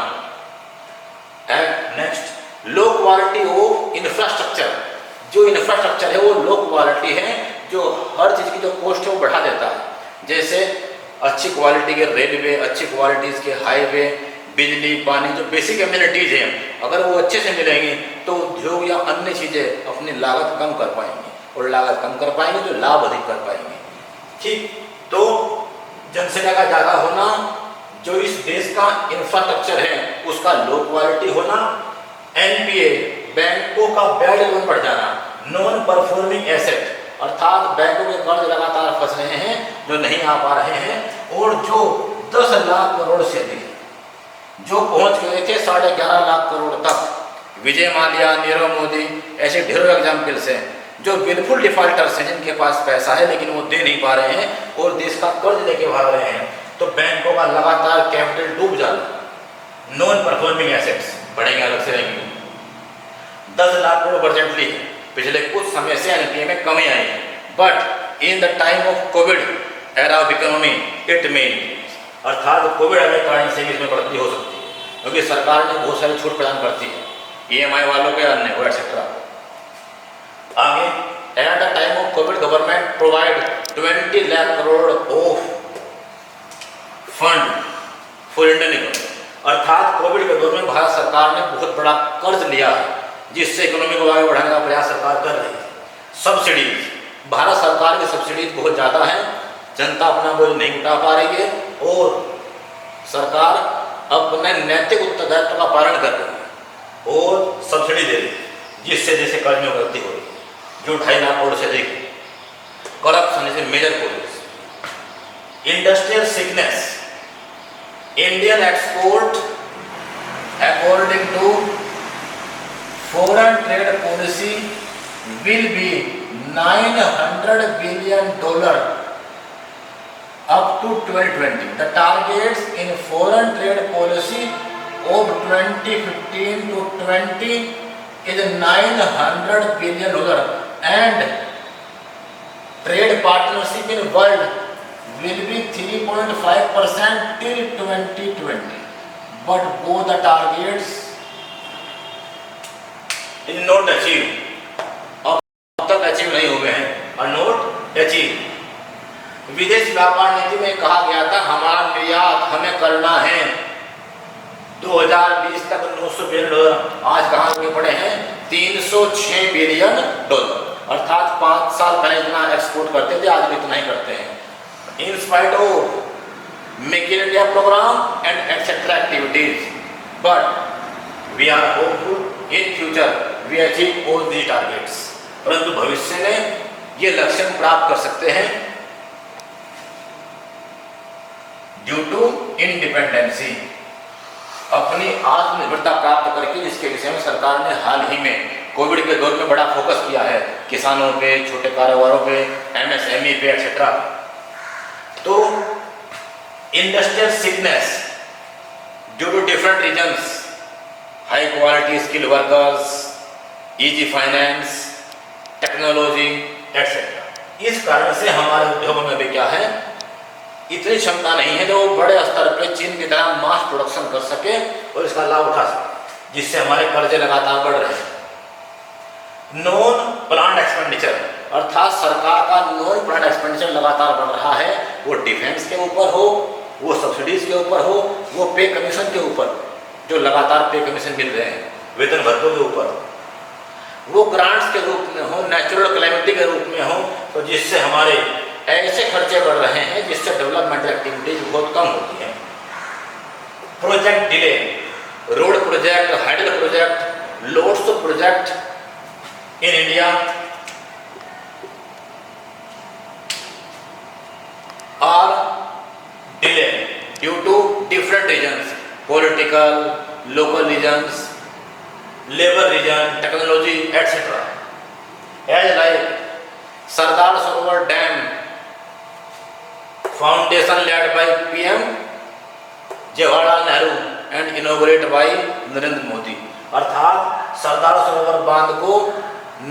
Next, low quality of infrastructure. जो इंफ्रास्ट्रक्चर है वो लो क्वालिटी है, जो हर चीज़ की जो कॉस्ट है वो बढ़ा देता है. जैसे अच्छी क्वालिटी के रेलवे, अच्छी क्वालिटीज़ के हाईवे, बिजली, पानी, जो बेसिक एमिनिटीज़ हैं, अगर वो अच्छे से मिलेंगी तो उद्योग या अन्य चीज़ें अपनी लागत कम कर पाएंगी, और लागत कम कर पाएंगे तो लाभ अधिक कर पाएंगे. ठीक, तो जनसंख्या का ज़्यादा होना, जो इस देश का इंफ्रास्ट्रक्चर है उसका लो क्वालिटी होना, एनपीए बैंकों का बैड लोन बढ़ जाना, नॉन परफॉर्मिंग एसेट, अर्थात बैंकों के कर्ज लगातार फंस रहे हैं जो नहीं आ पा रहे हैं, और जो 10 लाख करोड़ से अधिक, जो पहुंच गए थे 11.5 लाख करोड़ तक. विजय माल्या, नीरव मोदी, ऐसे ढेरों एग्जाम्पल्स हैं जो बिल्कुल डिफॉल्टर्स हैं, जिनके पास पैसा है लेकिन वो दे नहीं पा रहे हैं और देश का कर्ज लेके भाग रहे हैं. तो बैंकों का लगातार कैपिटल डूब जाना, नॉन परफॉर्मिंग एसेट्स बढ़ेंगे, अलग से रहेंगे. 10 लाख करोड़ प्रेजेंटली है, पिछले कुछ समय से एनपीए में कमी आई है, but in the time of Covid era of economy it mean, अर्थात कोविड आने के कारण से इसमें बढ़ोतरी हो सकती है, क्योंकि सरकार ने बहुत सारी छूट प्रदान करती है ईएमआई वालों के, अन्य वो एटसेट्रा. आगे, at the time of Covid government provide 20 lakh crore of fund for Indian economy, अर्थात कोविड के दौर में भारत सरकार ने बहुत बड़ा कर्ज लिया है, जिससे इकोनॉमी को आगे बढ़ाने का प्रयास सरकार कर रही है. सब्सिडीज, भारत सरकार की सब्सिडीज बहुत ज़्यादा है, जनता अपना बोझ नहीं उठा पा रही है, और सरकार अपने नैतिक उत्तरदायित्व का पालन कर रही है और सब्सिडी दे रही है, जिससे जैसे कर्ज में वृद्धि हो रही है, जो 2.5 लाख करोड़ से अधिक. Corruption is a major cause. Industrial sickness, Indian export according to foreign trade policy will be $900 billion up to 2020. The targets in foreign trade policy of 2015 to 20 is $900 billion and trade partnership in world will be 3.5% till 2020. But both the targets is not achieved. अब तक achieve नहीं हुए हैं और not achieve. विदेश व्यापार नीति में कहा गया था हमारा निर्यात हमें करना है 2020 तक $900 बिलियन, आज कहाँ रुके पड़े हैं $306 बिलियन, अर्थात 5 साल पहले इतना एक्सपोर्ट करते थे, आज भी इतना ही करते हैं। In spite of make in India programme and etcetera activities, but we are hopeful in future we achieve all these targets. परंतु भविष्य में ये लक्ष्य प्राप्त कर सकते हैं ड्यू टू इंडिपेंडेंसी, अपनी आत्मनिर्भरता प्राप्त करके, जिसके विषय में सरकार ने हाल ही में कोविड के दौर में बड़ा फोकस किया है, किसानों पे, छोटे कारोबारों पे, एमएसएमई पे एक्सेट्रा। तो industrial sickness due to different reasons, high quality skill workers, easy finance, technology etcetera, इस कारण से हमारे उद्योगों में भी क्या है, इतनी क्षमता नहीं है जो बड़े स्तर पे चीन की तरह मास प्रोडक्शन कर सके और इसका लाभ उठा सके, जिससे हमारे कर्जे लगातार बढ़ रहे हैं। नॉन प्लान्ड एक्सपेंडिचर, अर्थात सरकार का नॉन प्लान्ड एक्सपेंडिचर लगातार बढ़ रहा है, वो डिफेंस के ऊपर हो, वो सब्सिडीज के ऊपर हो, वो पे कमीशन के ऊपर, जो लगातार पे कमीशन मिल रहे हैं वेतन भत्तों के ऊपर, वो ग्रांट्स के रूप में हो, नेचुरल कैलेमिटी के रूप में हो, तो जिससे हमारे ऐसे खर्चे बढ़ रहे हैं जिससे डेवलपमेंट एक्टिविटीज बहुत कम होती हैं। Project delay, road project, hydel project, loads project in India are delay due to different reasons, political, local reasons, labour reason, technology etcetera. As like Sardar Sarovar dam foundation laid by PM Jawaharlal Nehru and inaugurate by Narendra Modi, अर्थात सरदार सरोवर बांध को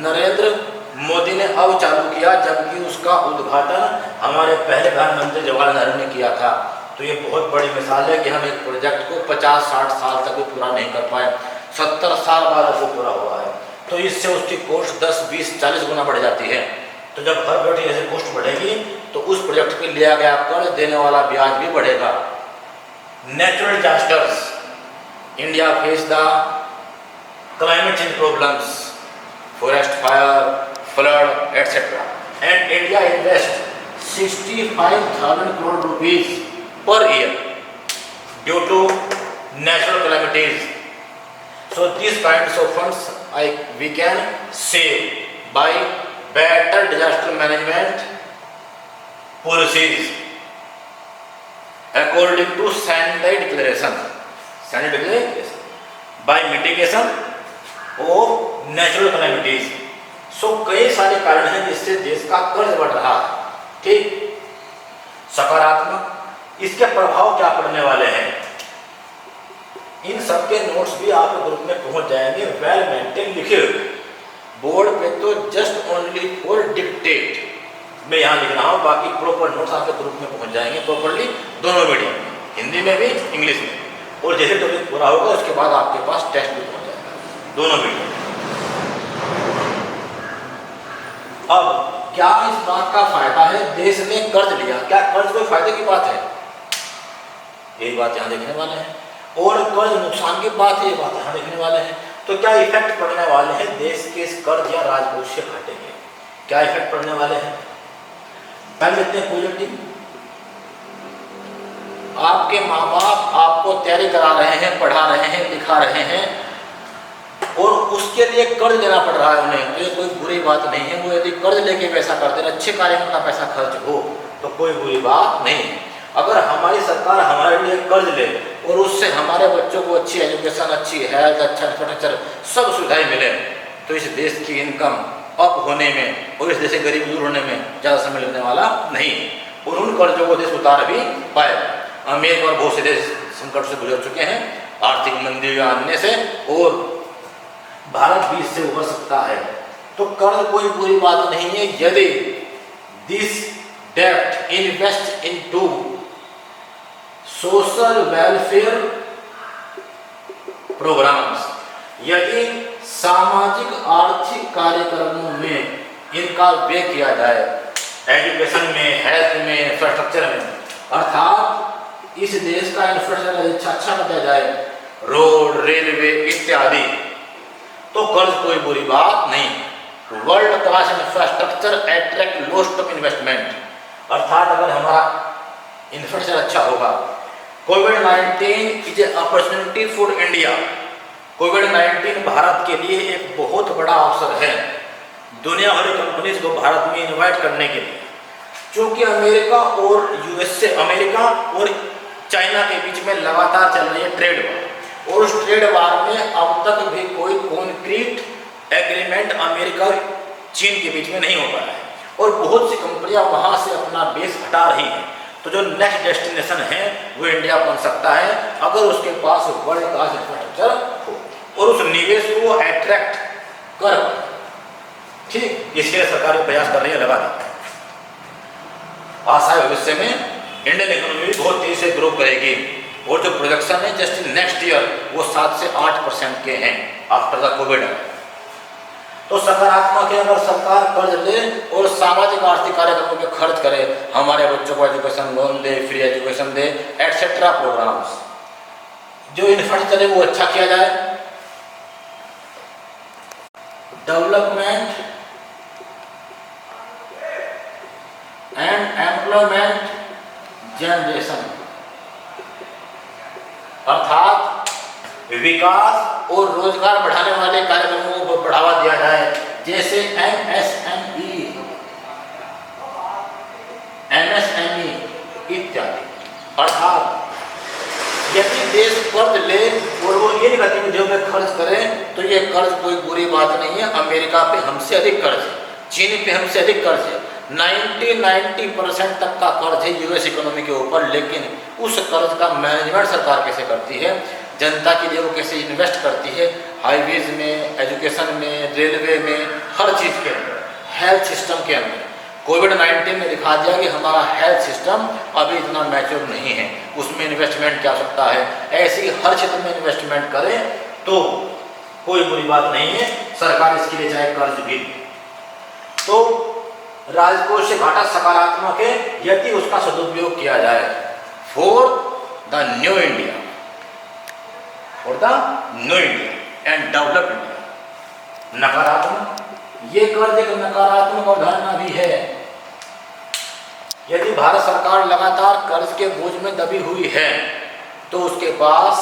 नरेंद्र मोदी ने अब चालू किया, जबकि उसका उद्घाटन हमारे पहले प्रधानमंत्री जवाहरलाल नेहरू ने किया था। तो ये बहुत बड़ी मिसाल है कि हम एक प्रोजेक्ट को 50-60 साल तक भी पूरा नहीं कर पाए, 70 साल बाद वो पूरा हुआ है। तो इससे उसकी कॉस्ट 10, 20, 40 गुना बढ़ जाती है। तो जब हर बेटी ऐसे कॉस्ट बढ़ेगी तो उस प्रोजेक्ट पे लिया गया कर्ज देने वाला ब्याज भी बढ़ेगा। Natural disasters, India face the climate change problems, forest fire, flood etcetera, and India invest 65,000 crore rupees per year due to natural calamities. So these kinds of funds we can save by better disaster management policies according to Sendai Declaration. Sendai Declaration by mitigation of natural calamities. So कई सारे कारण हैं जिससे देश का कर्ज बढ़ रहा है। ठीक, सकारात्मक इसके प्रभाव क्या पड़ने वाले हैं, इन सबके नोट्स भी आपके ग्रुप में पहुंच जाएंगे, वेल मेंटेन लिखे हुए बोर्ड पे। तो जस्ट ओनली फॉर डिक्टेट मैं यहाँ लिख रहा हूँ, बाकी प्रॉपर नोट्स आपके ग्रुप में पहुंच जाएंगे प्रॉपरली, दोनों मीडियम में, हिंदी में भी इंग्लिश में। और जैसे टॉपिक पूरा होगा उसके बाद आपके पास टेस्ट भी पहुंच जाएगा, दोनों मीडियम। अब क्या इस बात का फायदा है, देश ने कर्ज लिया, क्या कर्ज कोई फायदे की बात है, यही बात यहाँ देखने वाले हैं। और कर्ज नुकसान की बात है, ये बात यहाँ देखने वाले हैं। तो क्या इफेक्ट पड़ने वाले हैं देश के इस कर्ज या राजकोष से घाटे के, क्या इफेक्ट पड़ने वाले हैं। पहले देखते हैं पॉजिटिव। आपके माँ बाप आपको तैयारी करा रहे हैं, पढ़ा रहे हैं, लिखा रहे हैं, और उसके लिए कर्ज लेना पड़ रहा है उन्हें, तो ये कोई बुरी बात नहीं है। वो यदि कर्ज लेके पैसा करते हैं, अच्छे कार्य में अपना पैसा खर्च हो तो कोई बुरी बात नहीं है। अगर हमारी सरकार हमारे लिए कर्ज ले और उससे हमारे बच्चों को अच्छी एजुकेशन, अच्छी हेल्थ, अच्छा इंफ्रास्ट्रक्चर, सब सुविधाएं मिले, तो इस देश की इनकम अप होने में और इस देश से गरीबी दूर होने में ज़्यादा समय लगने वाला नहीं है और उन कर्जों को देश उतार भी पाए। अमेरिका और बहुत से देश संकट से गुजर चुके हैं आर्थिक मंदी आने से और भारत भी इससे उभर सकता है। तो कर्ज कोई बुरी बात नहीं है यदि दिस डेब्ट invest into social welfare programmes, यदि सामाजिक आर्थिक कार्यक्रमों में इनका व्यय किया जाए, एजुकेशन में, हेल्थ में, इंफ्रास्ट्रक्चर में, अर्थात इस देश का इंफ्रास्ट्रक्चर अच्छा कर दिया जाए, रोड, रेलवे इत्यादि, तो कर्ज कोई बुरी बात नहीं। वर्ल्ड क्लास इंफ्रास्ट्रक्चर अट्रैक्ट लोस्ट ऑफ इन्वेस्टमेंट, अर्थात अगर हमारा इंफ्रास्ट्रक्चर अच्छा होगा। कोविड-19 is a opportunity for India, कोविड-19 भारत के लिए एक बहुत बड़ा अवसर है दुनिया भर की कंपनीज को भारत में इन्वाइट करने के लिए, क्योंकि अमेरिका और चाइना के बीच में लगातार चल रही है ट्रेड वार और उस ट्रेड वार में अब तक भी कोई कॉन्क्रीट एग्रीमेंट अमेरिका चीन के बीच में नहीं हो पाया है और बहुत सी कंपनियां वहां से अपना बेस हटा रही हैं। तो जो नेक्स्ट डेस्टिनेशन है वो इंडिया बन सकता है अगर उसके पास वर्ल्ड क्लास इंफ्रास्ट्रक्चर हो और उस निवेश को अट्रैक्ट कर, ठीक, इसके सरकार प्रयास कर रही है लगातार। आशा है भविष्य में इंडियन इकोनॉमी बहुत तेजी से ग्रो करेगी और जो प्रोजेक्शन है जस्ट नेक्स्ट ईयर वो 7 से 8% के हैं आफ्टर द कोविड। तो सकारात्मक है अगर सरकार कर्ज ले और सामाजिक आर्थिक कार्यक्रमों में खर्च करे, हमारे बच्चों को एजुकेशन लोन दे, फ्री एजुकेशन दे, एटसेट्रा प्रोग्राम्स, जो इंफ्रास्ट्रक्चर है वो अच्छा किया जाए। डेवलपमेंट एंड एम्प्लॉयमेंट जनरेशन, अर्थात विकास और रोजगार बढ़ाने वाले कार्यक्रमों को बढ़ावा दिया जाए, जैसे एमएसएमई इत्यादि। अर्थात यदि देश कर्ज ले और वो इन गतिविधियों में खर्च करे तो ये कर्ज कोई बुरी बात नहीं है। अमेरिका पे हमसे अधिक कर्ज है, चीन पे हमसे अधिक कर्ज है, 90% तक का कर्ज है यूएस इकोनॉमी के ऊपर, लेकिन उस कर्ज का मैनेजमेंट सरकार कैसे करती है, जनता के लिए वो कैसे इन्वेस्ट करती है, हाईवेज में, एजुकेशन में, रेलवे में, हर चीज़ के अंदर, हेल्थ सिस्टम के अंदर। कोविड-19 ने दिखा दिया कि हमारा हेल्थ सिस्टम अभी इतना मैच्योर नहीं है, उसमें इन्वेस्टमेंट की आवश्यकता है। ऐसी हर क्षेत्र में इन्वेस्टमेंट करें तो कोई बुरी बात नहीं है, सरकार इसके लिए चाहे कर्ज भी। तो राजकोष से घाटा सकारात्मक है यदि उसका सदुपयोग किया जाए for the new India, and develop India. नकारात्मक, ये कर्ज एक नकारात्मक अवधारणा भी है। यदि भारत सरकार लगातार कर्ज के बोझ में दबी हुई है तो उसके पास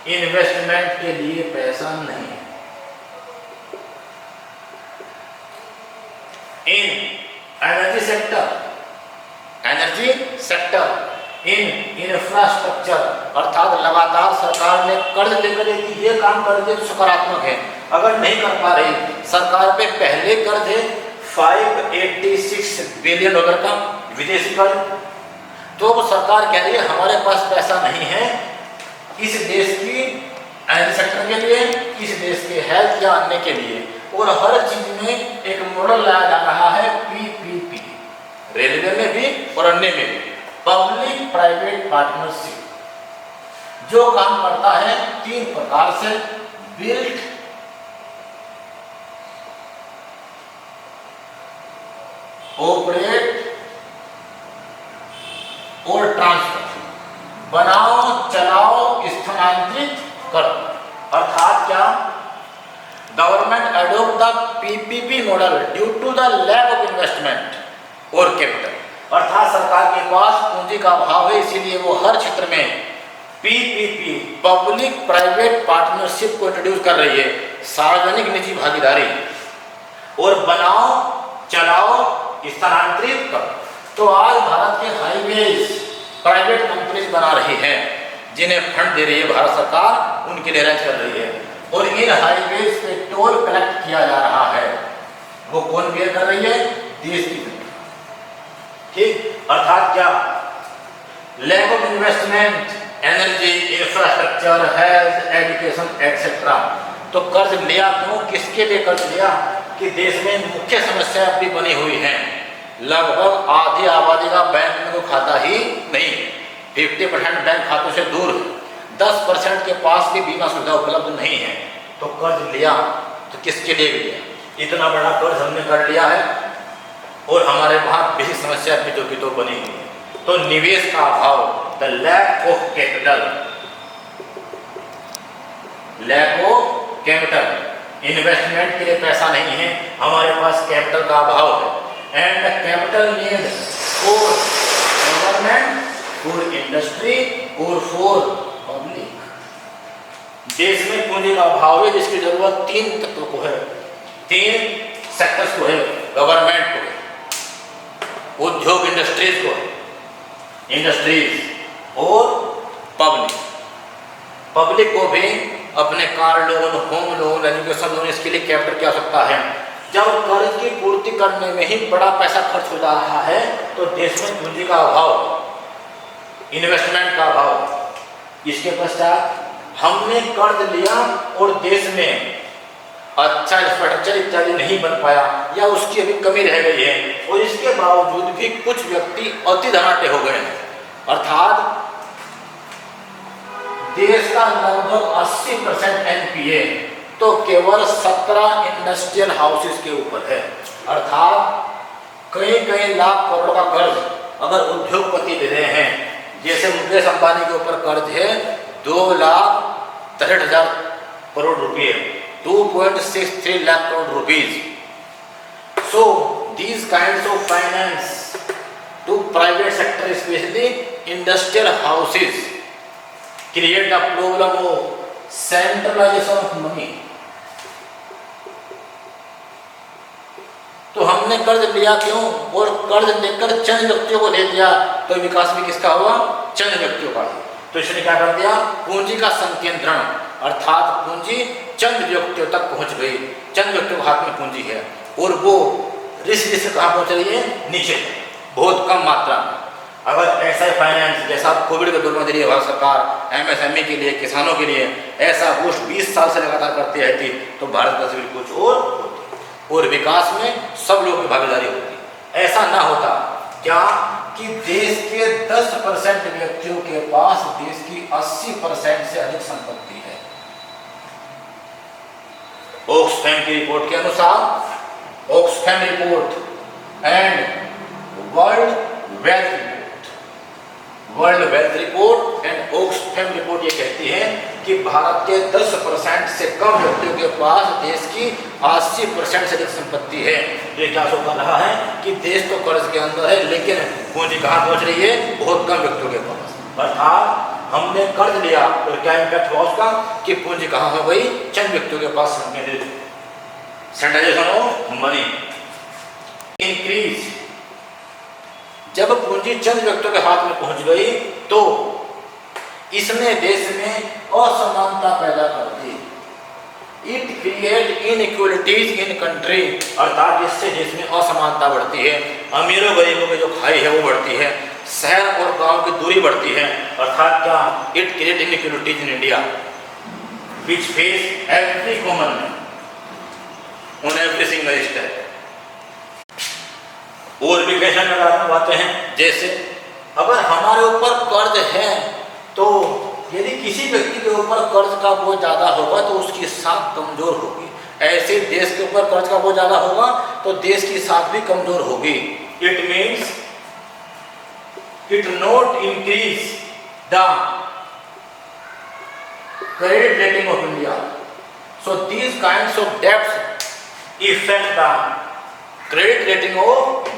इन्वेस्टमेंट के लिए पैसा नहीं है। इन एनर्जी सेक्टर, इन इंफ्रास्ट्रक्चर, अर्थात लगातार सरकार ने कर्ज लेकर ये काम कर दिया तो सकारात्मक है। अगर नहीं कर पा रही सरकार पे, पहले कर्ज है $586 बिलियन का विदेशी कर्ज, तो वो सरकार कह रही है हमारे पास पैसा नहीं है इस देश की एनर्जी सेक्टर के लिए, इस देश के हेल्थ या अन्य के लिए, और हर चीज में एक मॉडल लाया जा रहा है PPP, रेलवे में भी और अन्य में भी, पब्लिक प्राइवेट पार्टनरशिप, जो काम करता है 3 प्रकार से, बिल्ड, ऑपरेट और ट्रांसफर, बनाओ, चलाओ, स्थानांतरित करो। अर्थात क्या, government adopt the PPP model due to the lack of investment और कैपिटल, अर्थात सरकार के पास पूंजी का अभाव है, इसीलिए वो हर क्षेत्र में PPP, पब्लिक प्राइवेट पार्टनरशिप को इंट्रोड्यूस कर रही है, सार्वजनिक निजी भागीदारी, और बनाओ, चलाओ, स्थानांतरित करो। तो आज भारत के हाईवेज प्राइवेट कंपनीज बना रही है, जिन्हें फंड दे रही है भारत सरकार, उनकी लहरें चल रही है, और इन हाईवेज पे टोल कलेक्ट किया जा रहा है। वो कौन बेयर कर रही है? देश की जनता। ठीक, अर्थात क्या? Lack of investment, energy, infrastructure, health, education etcetera. तो कर्ज लिया क्यों? किसके लिए कर्ज लिया? कि देश में मुख्य समस्या भी बनी हुई है, लगभग आधी आबादी का बैंक में कोई खाता ही नहीं, 50% बैंक खातों से दूर, 10% के पास भी बीमा सुविधा उपलब्ध नहीं है। तो कर्ज लिया तो किसके लिए लिया? इतना बड़ा कर्ज हमने कर लिया है और हमारे वहाँ बेसिक समस्या भी तो बनी हुई है। तो निवेश का अभाव, the lack of capital, lack of capital, investment के लिए पैसा नहीं है, हमारे पास कैपिटल का अभाव है। And capital need for government, for industry और फॉर पब्लिक। देश में पूंजी का अभाव है जिसकी जरूरत तीन तत्व को है, तीन सेक्टर्स को है, गवर्नमेंट को है, उद्योग इंडस्ट्रीज को है, इंडस्ट्रीज और पब्लिक को भी अपने car loan, home loan, education loan, इसके लिए कैपिटल की आवश्यकता है। जब कर्ज की पूर्ति करने में ही बड़ा पैसा खर्च हो रहा है तो देश में पूंजी का अभाव, इन्वेस्टमेंट का अभाव। इसके पश्चात हमने कर्ज लिया और देश में अच्छा इंफ्रास्ट्रक्चर इत्यादि नहीं बन पाया या उसकी अभी कमी रह गई है, और इसके बावजूद भी कुछ व्यक्ति अति धनाढ्य हो गए हैं। अर्थात देश का लगभग 80% एनपीए तो केवल 17 इंडस्ट्रियल हाउसेस के ऊपर है। अर्थात कई लाख करोड़ का कर्ज अगर उद्योगपति ले रहे हैं, जैसे मुकेश अंबानी के ऊपर कर्ज है 2,63,000 करोड़ रुपये, 2.63 lakh crore rupees. So these kinds of finance to private sector, especially industrial houses, create a problem of centralization of money. तो हमने कर्ज लिया क्यों? और कर्ज लेकर चंद व्यक्तियों को दे दिया तो विकास भी किसका हुआ? चंद व्यक्तियों का ही। तो इसने क्या कर दिया? पूंजी का संकेंद्रण, अर्थात पूंजी चंद व्यक्तियों तक पहुंच गई, चंद व्यक्तियों के हाथ में पूंजी है और वो रिस्क से कहाँ पहुंच रही है? नीचे, बहुत कम मात्रा में। अगर ऐसा फाइनेंस जैसा कोविड के दौर में दे रही है भारत सरकार एमएसएमई के लिए, किसानों के लिए, ऐसा बूस्ट 20 साल से लगातार करती रहती तो भारत का तस्वीर कुछ और होती और विकास में सब लोगों की भागीदारी होती। ऐसा ना होता क्या कि देश के 10% व्यक्तियों के पास देश की 80% से अधिक संपत्ति है। ऑक्सफैम की रिपोर्ट के अनुसार, Oxfam report and world wealth report and Oxfam report ये कहती है कि भारत के 10% से कम व्यक्तियों के पास देश की 80% से अधिक संपत्ति है। ये क्या शो कर रहा है कि देश तो कर्ज के अंदर है लेकिन पूंजी कहाँ पहुंच रही है? बहुत कम व्यक्तियों के पास। अर्थात हमने कर्ज लिया और क्या इम्पैक्ट हुआ उसका कि पूंजी कहाँ हो गई? चंद व्यक्तियों के पास। सेंट्रलाइजेशन ऑफ मनी इंक्रीज, जब पूंजी चंद व्यक्तियों के हाथ में पहुंच गई तो इसने देश में असमानता पैदा कर दी। It create inequalities in country, अर्थात इससे देश में असमानता बढ़ती है, अमीरों गरीबों की जो खाई है वो बढ़ती है, शहर और गांव की दूरी बढ़ती है। अर्थात क्या? It create inequalities in India which face every common man on every single step. और भी कैसे बातें हैं, जैसे अगर हमारे ऊपर कर्ज है तो यदि किसी व्यक्ति के ऊपर कर्ज का बोझ ज्यादा होगा तो उसकी साख कमजोर होगी। ऐसे देश के ऊपर कर्ज का बोझ ज्यादा होगा तो देश की साख भी कमजोर होगी। It means it not increase the credit rating of India, so these kinds of debts effect the credit rating of,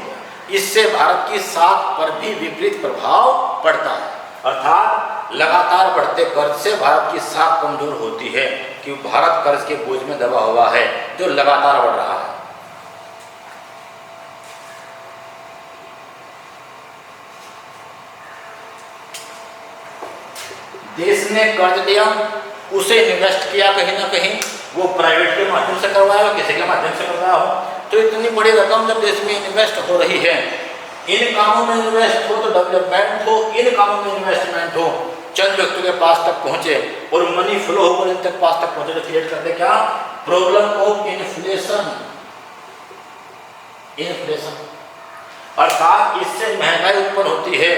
इससे भारत की साख पर भी विपरीत प्रभाव पड़ता है। अर्थात लगातार बढ़ते कर्ज से भारत की साख कमजोर होती है कि भारत कर्ज के बोझ में दबा हुआ है जो लगातार बढ़ रहा है। देश ने कर्ज लिया, उसे इन्वेस्ट किया कहीं ना कहीं, वो प्राइवेट के माध्यम से करवाया हो, किसी के माध्यम से करवाया हो, तो इतनी बड़ी रकम जब देश में इन्वेस्ट हो रही है, इन कामों में इन्वेस्ट हो तो डेवलपमेंट हो, इन कामों में इन्वेस्टमेंट हो, चंद व्यक्तियों के पास तक पहुंचे और मनी फ्लो होकर इन तक पास तक पहुंचे, तो क्रिएट करते क्या? Problem of inflation. अर्थात इससे महंगाई उत्पन्न होती है।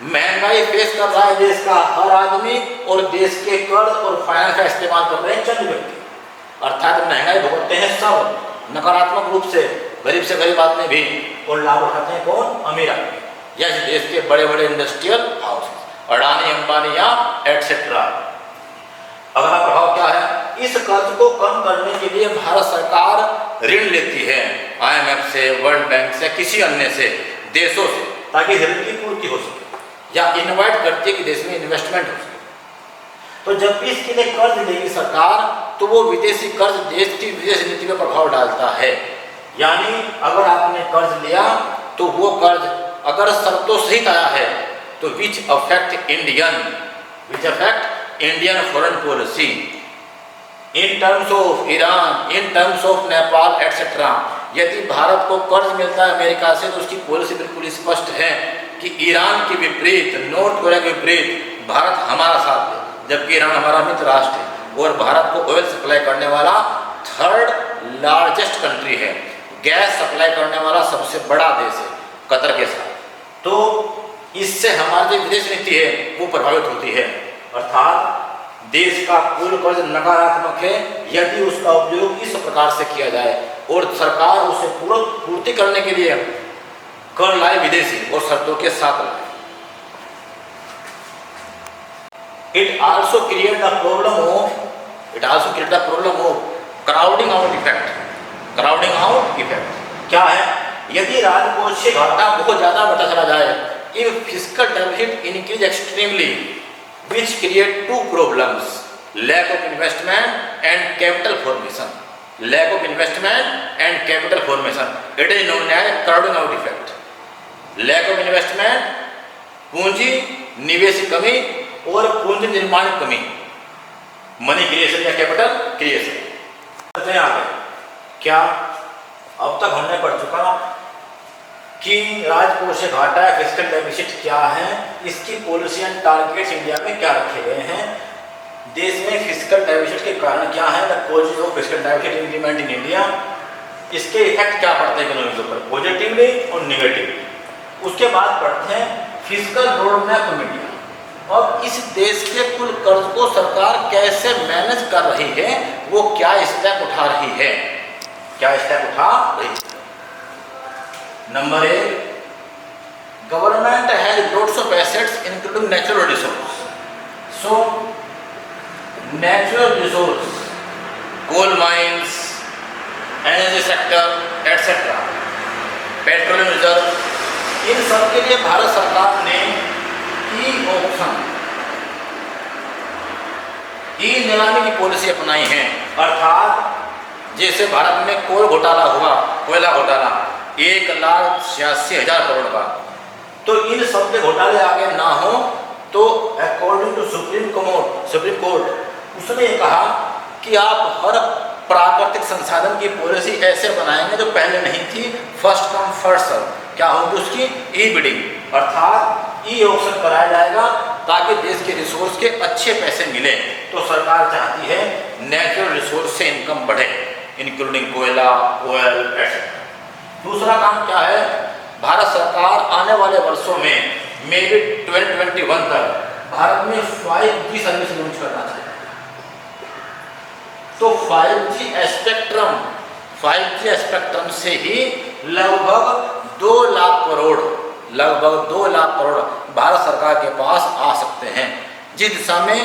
महंगाई फेस कर रहा है देश का हर आदमी, और देश के कर्ज और फाइनेंस का इस्तेमाल कर रहे हैं चंद व्यक्ति। अर्थात महंगाई भुगतते हैं सब नकारात्मक रूप से, गरीब से गरीब आदमी भी, और लाभ उठाते हैं कौन? अमीर आदमी या देश के बड़े बड़े इंडस्ट्रियल हाउस, अडानी, अंबानी या एटसेट्रा। अगला प्रभाव क्या है? इस कर्ज को कम करने के लिए भारत सरकार ऋण लेती है IMF से, वर्ल्ड बैंक से, किसी अन्य से, देशों से, ताकि ऋण की पूर्ति हो सके, या इन्वाइट करती है कि देश में इन्वेस्टमेंट हो सके। तो जब भी इसके लिए कर्ज लेगी सरकार, तो वो विदेशी कर्ज देश की विदेश नीति में प्रभाव डालता है। यानी अगर आपने कर्ज लिया तो वो कर्ज अगर शर्तों सहित आया है तो which affect Indian foreign policy in terms of Iran, in terms of Nepal etcetera. यदि भारत को कर्ज मिलता है अमेरिका से तो उसकी पॉलिसी बिल्कुल स्पष्ट है कि ईरान के विपरीत, नॉर्थ कोरिया के विपरीत भारत हमारा साथ दे, जबकि ईरान हमारा मित्र राष्ट्र है और भारत को ऑयल सप्लाई करने वाला थर्ड लार्जेस्ट कंट्री है, गैस सप्लाई करने वाला सबसे बड़ा देश है कतर के साथ। तो इससे हमारी जो विदेश नीति है वो प्रभावित होती है। अर्थात देश का कुल कर्ज नकारात्मक है यदि उसका उपयोग इस प्रकार से किया जाए और सरकार उसे पूर्ति करने के लिए कर लाए विदेशी और शर्तों के साथ लाए। It also create the problem of crowding out effect। Crowding out effect क्या है? यदि राजकोषीय घाटा बहुत ज्यादा बढ़ता चला जाए, if fiscal deficit increase extremely, which create two problems, lack of investment and capital formation। lack of investment and capital formation, it is known as crowding out effect। lack of investment पूंजी निवेश की कमी और पूंजी निर्माण की कमी, money creation या कैपिटल क्रिएशन। आगे क्या अब तक हमने पढ़ चुका कि राजकोषीय घाटा या फिस्कल डेफिसिट क्या है, इसकी पॉलिसी एंड टारगेट्स इंडिया में क्या रखे गए हैं, देश में फिस्कल डेफिसिट के कारण क्या है, the causes of fiscal deficit implement in India, इसके इफेक्ट क्या पड़ते हैं इकोनॉमी के ऊपर, पॉजिटिवली और निगेटिव। उसके बाद पढ़ते हैं fiscal road map of India. अब इस देश के कुल कर्ज को सरकार कैसे मैनेज कर रही है, वो क्या स्टेप उठा रही है, number 1, government has lots of assets including natural resource. So natural resource, coal mines, energy sector etcetera, petroleum reserve, इन सब के लिए भारत सरकार ने ई नीलामी की पॉलिसी अपनाई है। अर्थात जैसे भारत में कोल घोटाला हुआ, कोयला घोटाला 1,86,000 करोड़ का, तो इन सब के घोटाले आगे ना हो तो अकॉर्डिंग टू सुप्रीम कोर्ट उसने ये कहा कि आप हर प्राकृतिक संसाधन की पॉलिसी ऐसे बनाएंगे जो पहले नहीं थी, फर्स्ट कम फर्स्ट सर्व। क्या होगी उसकी? ई बिडिंग, अर्थात ई ऑक्शन कराया जाएगा ताकि देश के रिसोर्स के अच्छे पैसे मिले। तो सरकार चाहती है नेचुरल रिसोर्स से इनकम बढ़े, इंक्लूडिंग कोयला, ऑयल एटसेट्रा। दूसरा काम क्या है, भारत सरकार आने वाले वर्षों में मे बी 2021 तक भारत में 5G सर्विस लॉन्च करना चाहिए। तो 5G स्पेक्ट्रम से ही लगभग 2 लाख करोड़ भारत सरकार के पास आ सकते हैं, जिस दिशा में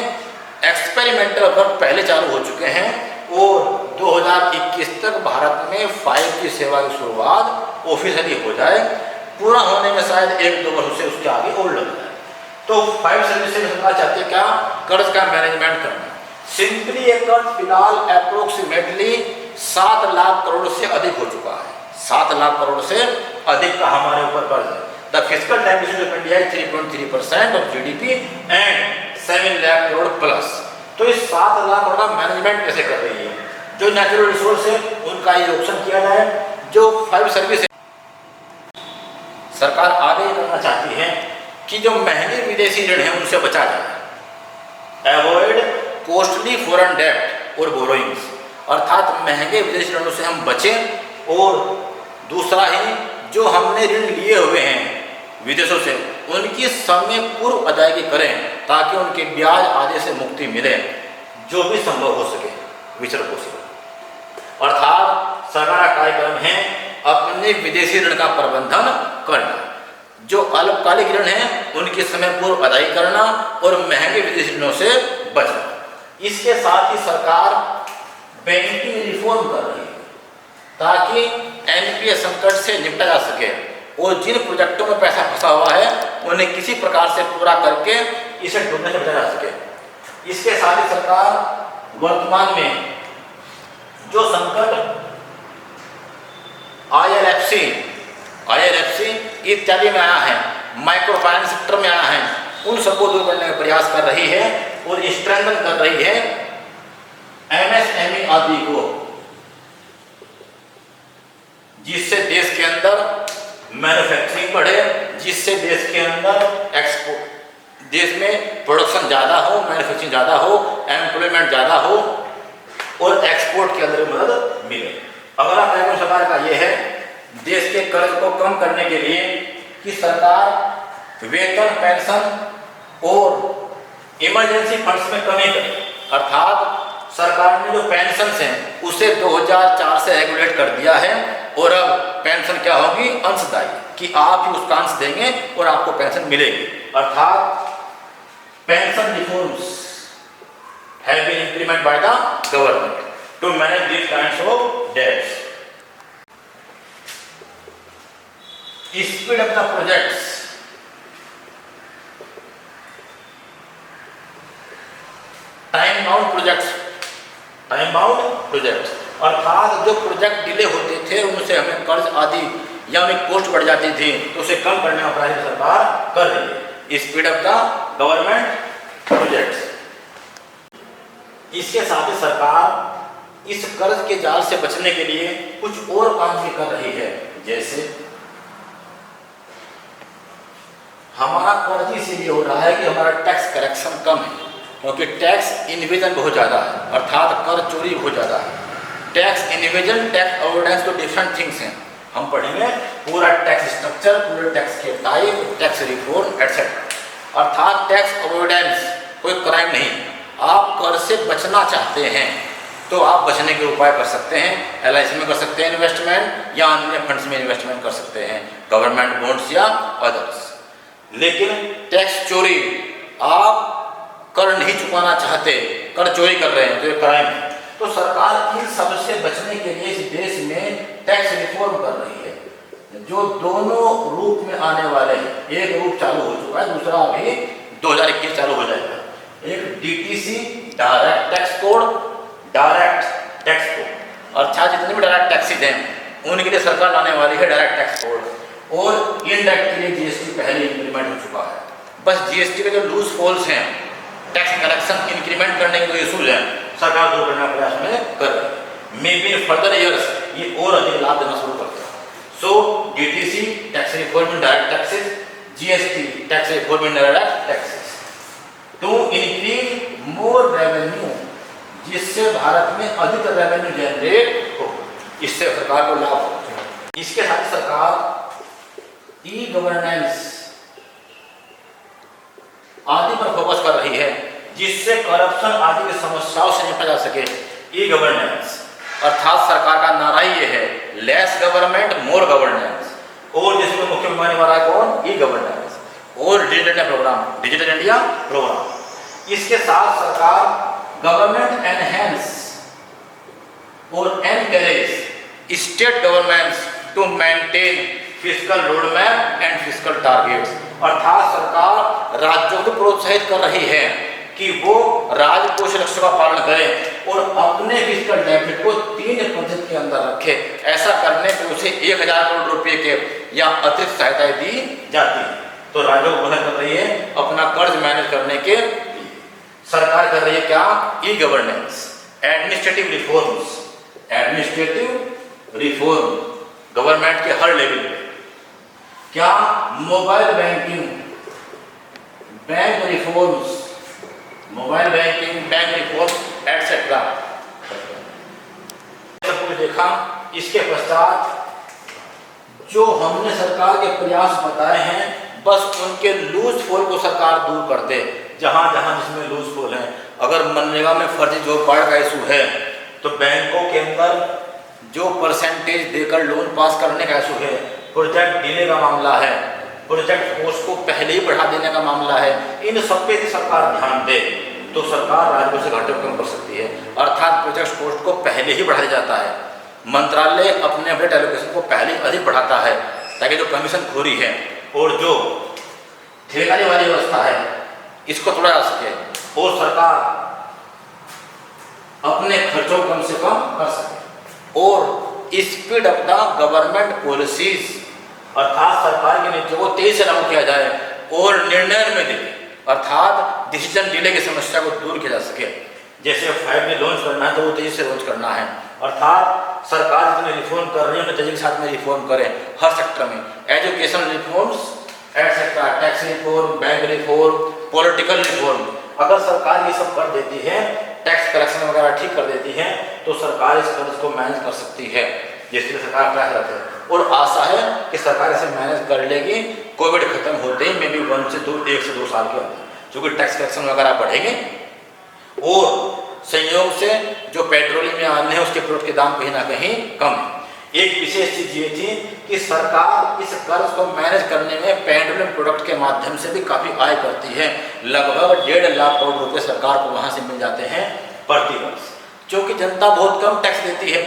एक्सपेरिमेंटल वर्क पहले चालू हो चुके हैं और 2021 तक भारत में 5G सेवा की शुरुआत ऑफिशियली हो जाए। पूरा होने में शायद 1-2 वर्ष से उसके आगे और लग जाए। तो 5 सर्विस से सरकार चाहती है क्या? कर्ज का मैनेजमेंट करना। सिंपली ये कर्ज फिलहाल अप्रोक्सीमेटली 7 लाख करोड़ से अधिक हो चुका है। 7 लाख करोड़ से अधिक का हमारे ऊपर कर्ज है। The fiscal deficit of India is 3.3% of GDP and 7 lakh crore plus. तो इस 7 लाख करोड़ का मैनेजमेंट कैसे कर रही है? जो नेचुरल रिसोर्स है उनका इरोप्शन किया जाए। जो 5 सर्विस है, सरकार आगे ये करना चाहती है कि जो महंगे विदेशी ऋण है उनसे बचा जाए। अवॉइड कॉस्टली फॉरेन डेट और बोरोइंग्स, अर्थात महंगे विदेशी ऋणों से हम बचें। और दूसरा ही जो हमने ऋण लिए हुए हैं विदेशों से उनकी समय पूर्व अदायगी करें ताकि उनके ब्याज आदि से मुक्ति मिले, जो भी संभव हो सके विचर पॉसिबल। अर्थात सरकार का कार्यक्रम है अपने विदेशी ऋण का प्रबंधन करना, जो अल्पकालिक ऋण है उनकी समय पूर्व अदायगी करना और महंगे विदेशी ऋणों से बचना। इसके साथ ही सरकार बैंकिंग रिफॉर्म कर रही है ताकि एनपीए संकट से निपटा जा सके और जिन प्रोजेक्टों में पैसा फंसा हुआ है उन्हें किसी प्रकार से पूरा करके इसे डूबने से बचाया जा सके। इसके साथ ही सरकार वर्तमान में जो संकट ILFC इत्यादि में आया है, माइक्रो फाइनेंस सेक्टर में आया है, उन सबको दूर करने का प्रयास कर रही है और स्ट्रेंथन कर रही है MSME आदि को, जिससे देश के अंदर मैन्युफैक्चरिंग बढ़े, जिससे देश के अंदर देश में प्रोडक्शन ज़्यादा हो, मैन्युफैक्चरिंग ज़्यादा हो, एम्प्लॉयमेंट ज़्यादा हो और एक्सपोर्ट के अंदर मदद मिले। अगला कार्यक्रम सरकार का यह है देश के कर्ज को कम करने के लिए कि सरकार वेतन, पेंशन और इमरजेंसी फंड्स में कमी करे। अर्थात सरकार ने जो पेंशन हैं उसे 2004 से रेगुलेट कर दिया है और अब पेंशन क्या होगी, अंशदायी, कि आप ही उसका अंश देंगे और आपको पेंशन मिलेगी। अर्थात pension reforms have been implemented by the government to manage this kinds of debts. Speed up the projects, time bound projects, अर्थात जो प्रोजेक्ट डिले होते थे उनसे हमें कर्ज आदि या उनकी कॉस्ट बढ़ जाती थी तो उसे कम करने का प्रयास सरकार कर रही है। Speed up the government projects. इसके साथ ही सरकार इस कर्ज के जाल से बचने के लिए कुछ और काम भी कर रही है, जैसे हमारा कर्ज इसलिए हो रहा है कि हमारा टैक्स कलेक्शन कम है, क्योंकि टैक्स इन्वेजन बहुत ज़्यादा है, अर्थात कर चोरी बहुत ज़्यादा है। टैक्स इन्वेजन, टैक्स अवॉइडेंस तो डिफरेंट थिंग्स हैं, हम पढ़ेंगे पूरा टैक्स स्ट्रक्चर, पूरे टैक्स के टाइप, टैक्स रिफॉर्म एटसेट्रा। अर्थात टैक्स अवॉइडेंस कोई क्राइम नहीं, आप कर से बचना चाहते हैं तो आप बचने के उपाय कर सकते हैं। LIC में कर सकते हैं इन्वेस्टमेंट, या अन्य फंड्स में इन्वेस्टमेंट कर सकते हैं, गवर्नमेंट बॉन्ड्स या अदर्स। लेकिन टैक्स चोरी, आप कर नहीं चुकाना चाहते, कर चोरी कर रहे हैं तो ये क्राइम है। तो सरकार इन सबसे बचने के लिए इस देश में टैक्स रिफॉर्म कर रही है, जो दोनों रूप में आने वाले हैं। एक रूप चालू हो चुका है, दूसरा अभी 2021 चालू हो जाएगा। एक DTC direct tax code, direct tax code, अर्थात जितने भी डायरेक्ट टैक्सेज हैं उनके लिए सरकार लाने वाली है डायरेक्ट टैक्स कोड। और इनडायरेक्ट के लिए GST पहले इंप्लीमेंट हो चुका है। बस GST के जो लूज फॉल्स हैं, टैक्स कलेक्शन इंक्रीमेंट करने के जो इशूज हैं, सरकार दूर करने का प्रयास में कर रही है। May be in further years ये और अधिक लाभ देना शुरू करते हैं। So DTC tax reform in direct taxes, GST tax reform in direct taxes to increase more revenue, जिससे भारत में अधिक रेवेन्यू जनरेट हो, इससे सरकार को लाभ हो। इसके साथ सरकार ई-गवर्नेंस आदि पर फोकस कर रही है, जिससे करप्शन आदि की समस्याओं से निपटा जा सके। ई-गवर्नेंस अर्थात सरकार का नारा ये है, लेस गवर्नमेंट मोर गवर्नेंस, और जिसमें मुख्य मानने वाला है कौन, ई-गवर्नेंस और डिजिटल इंडिया प्रोग्राम। इसके साथ सरकार गवर्नमेंट एनहेंस और encourage state governments to maintain fiscal road map and fiscal targets, अर्थात सरकार राज्यों को प्रोत्साहित कर रही है कि वो राजकोष लक्ष्य का पालन करें और अपने फिस्कल डेफिसिट को 3% के अंदर रखे। ऐसा करने पर उसे 1000 करोड़ रुपए के या अतिरिक्त सहायताएं दी जाती है। तो राज्यों को मदद कर रही है अपना कर्ज मैनेज करने के लिए। सरकार कर रही है क्या, e-governance, administrative reforms, administrative reform government के हर लेवल पे, क्या mobile banking, bank reforms, mobile banking, bank reform etcetera सब कुछ देखा। इसके पश्चात जो हमने सरकार के प्रयास बताए हैं, बस उनके लूज फॉल को सरकार दूर कर दे। जहां जहां जिसमें लूज फॉल है, अगर मनरेगा में फर्जी जॉब कार्ड का इशू है तो बैंकों के अंदर जो परसेंटेज देकर लोन पास करने का इशू है, प्रोजेक्ट डिले का मामला है, प्रोजेक्ट कॉस्ट को पहले ही बढ़ा देने का मामला है, इन सब पे सरकार ध्यान दे तो सरकार राज्यों से घाटे को कम कर सकती है। अर्थात प्रोजेक्ट कॉस्ट को पहले ही बढ़ाया जाता है, मंत्रालय अपने बजट एलोकेशन को पहले अधिक बढ़ाता है ताकि जो कमीशन खोरी है और जो ठेकाने वाली व्यवस्था है इसको तोड़ा जा सके और सरकार अपने खर्चों को कम से कम कर सके और speed up the government policies, अर्थात सरकार की नीतियों को तेजी से लागू किया जाए और निर्णय में दे, अर्थात डिसीजन डिले की समस्या को दूर किया जा सके। जैसे 5G लॉन्च करना है तो वो तेजी से लॉन्च करना है, अर्थात सरकार जितने रिफॉर्म कर रही है उन्हें तेजी के साथ में रिफॉर्म करे हर सेक्टर में, education reforms etcetera, tax reform, bank reform, political reform. अगर सरकार ये सब कर देती है, टैक्स कलेक्शन वगैरह ठीक कर देती है तो सरकार इस कर्ज को मैनेज कर सकती है, जिसके लिए सरकार प्रयासरत है और आशा है कि सरकार इसे मैनेज कर लेगी कोविड खत्म होते ही, मे बी 1 से 2 साल के अंदर, क्योंकि टैक्स कलेक्शन वगैरह बढ़ेंगे और संयोग से जो पेट्रोलियम में आने हैं उसके प्रोडक्ट के दाम कहीं ना कहीं कम है। एक विशेष चीज ये थी कि सरकार इस कर्ज को मैनेज करने में पेट्रोलियम प्रोडक्ट के माध्यम से भी काफी आय करती है। लगभग 1.5 लाख करोड़ रुपए सरकार को वहां से मिल जाते हैं प्रति वर्ष, क्योंकि जनता बहुत कम टैक्स देती है,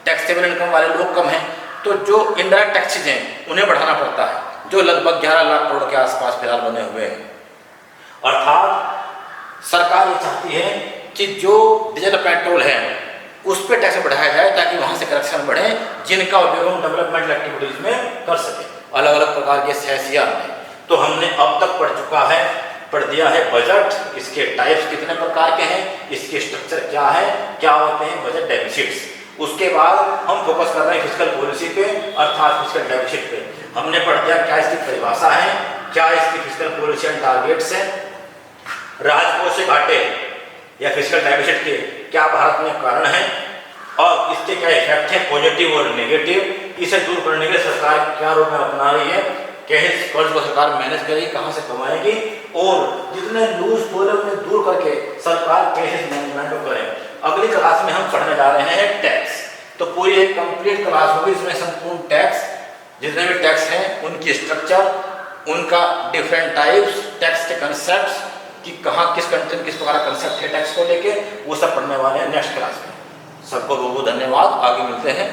टैक्सेबल इनकम वाले लोग कम हैं, तो जो इनडायरेक्ट टैक्सेज हैं उन्हें बढ़ाना पड़ता है, जो लगभग 11 लाख करोड़ के आसपास फिलहाल बने हुए हैं। अर्थात सरकार ये चाहती है कि जो डीजल पेट्रोल है उस पर टैक्स बढ़ाया जाए ताकि वहां से कलेक्शन बढ़े, जिनका उपयोग हम डेवलपमेंट एक्टिविटीज में कर सके अलग अलग प्रकार के सहसिया में। तो हमने अब तक पढ़ दिया है बजट, इसके टाइप्स कितने प्रकार के हैं, इसके स्ट्रक्चर क्या है, क्या होते हैं बजट डेफिसिट्स। उसके बाद हम फोकस कर रहे हैं फिस्कल पॉलिसी पे, अर्थात फिस्कल डेफिसिट पे। हमने पढ़ दिया क्या इसकी परिभाषा है, क्या इसकी फिस्कल पॉलिसी एंड टारगेट्स है, राजकोषीय घाटे या फिस्कल डेफिसिट के क्या भारत में कारण है और इसके क्या इफेक्ट है पॉजिटिव और नेगेटिव। इसे दूर करने के लिए सरकार क्या रोड मैप अपना रही है, कैसे कर्ज को सरकार मैनेज करेगी, कहां से कमाएगी और जितने लूज फॉल है उन्हें दूर करके सरकार कैसे मैनेजमेंट को करे। अगली क्लास में हम पढ़ने जा रहे हैं टैक्स, तो पूरी एक कंप्लीट क्लास होगी, इसमें संपूर्ण टैक्स जितने भी टैक्स हैं उनकी स्ट्रक्चर, उनका डिफरेंट टाइप्स, टैक्स के कंसेप्ट्स कि कहाँ किस कंट्री में किस प्रकार का कंसेप्ट है टैक्स को लेके, वो सब पढ़ने वाले हैं नेक्स्ट क्लास में। सबको बहुत बहुत धन्यवाद, आगे मिलते हैं।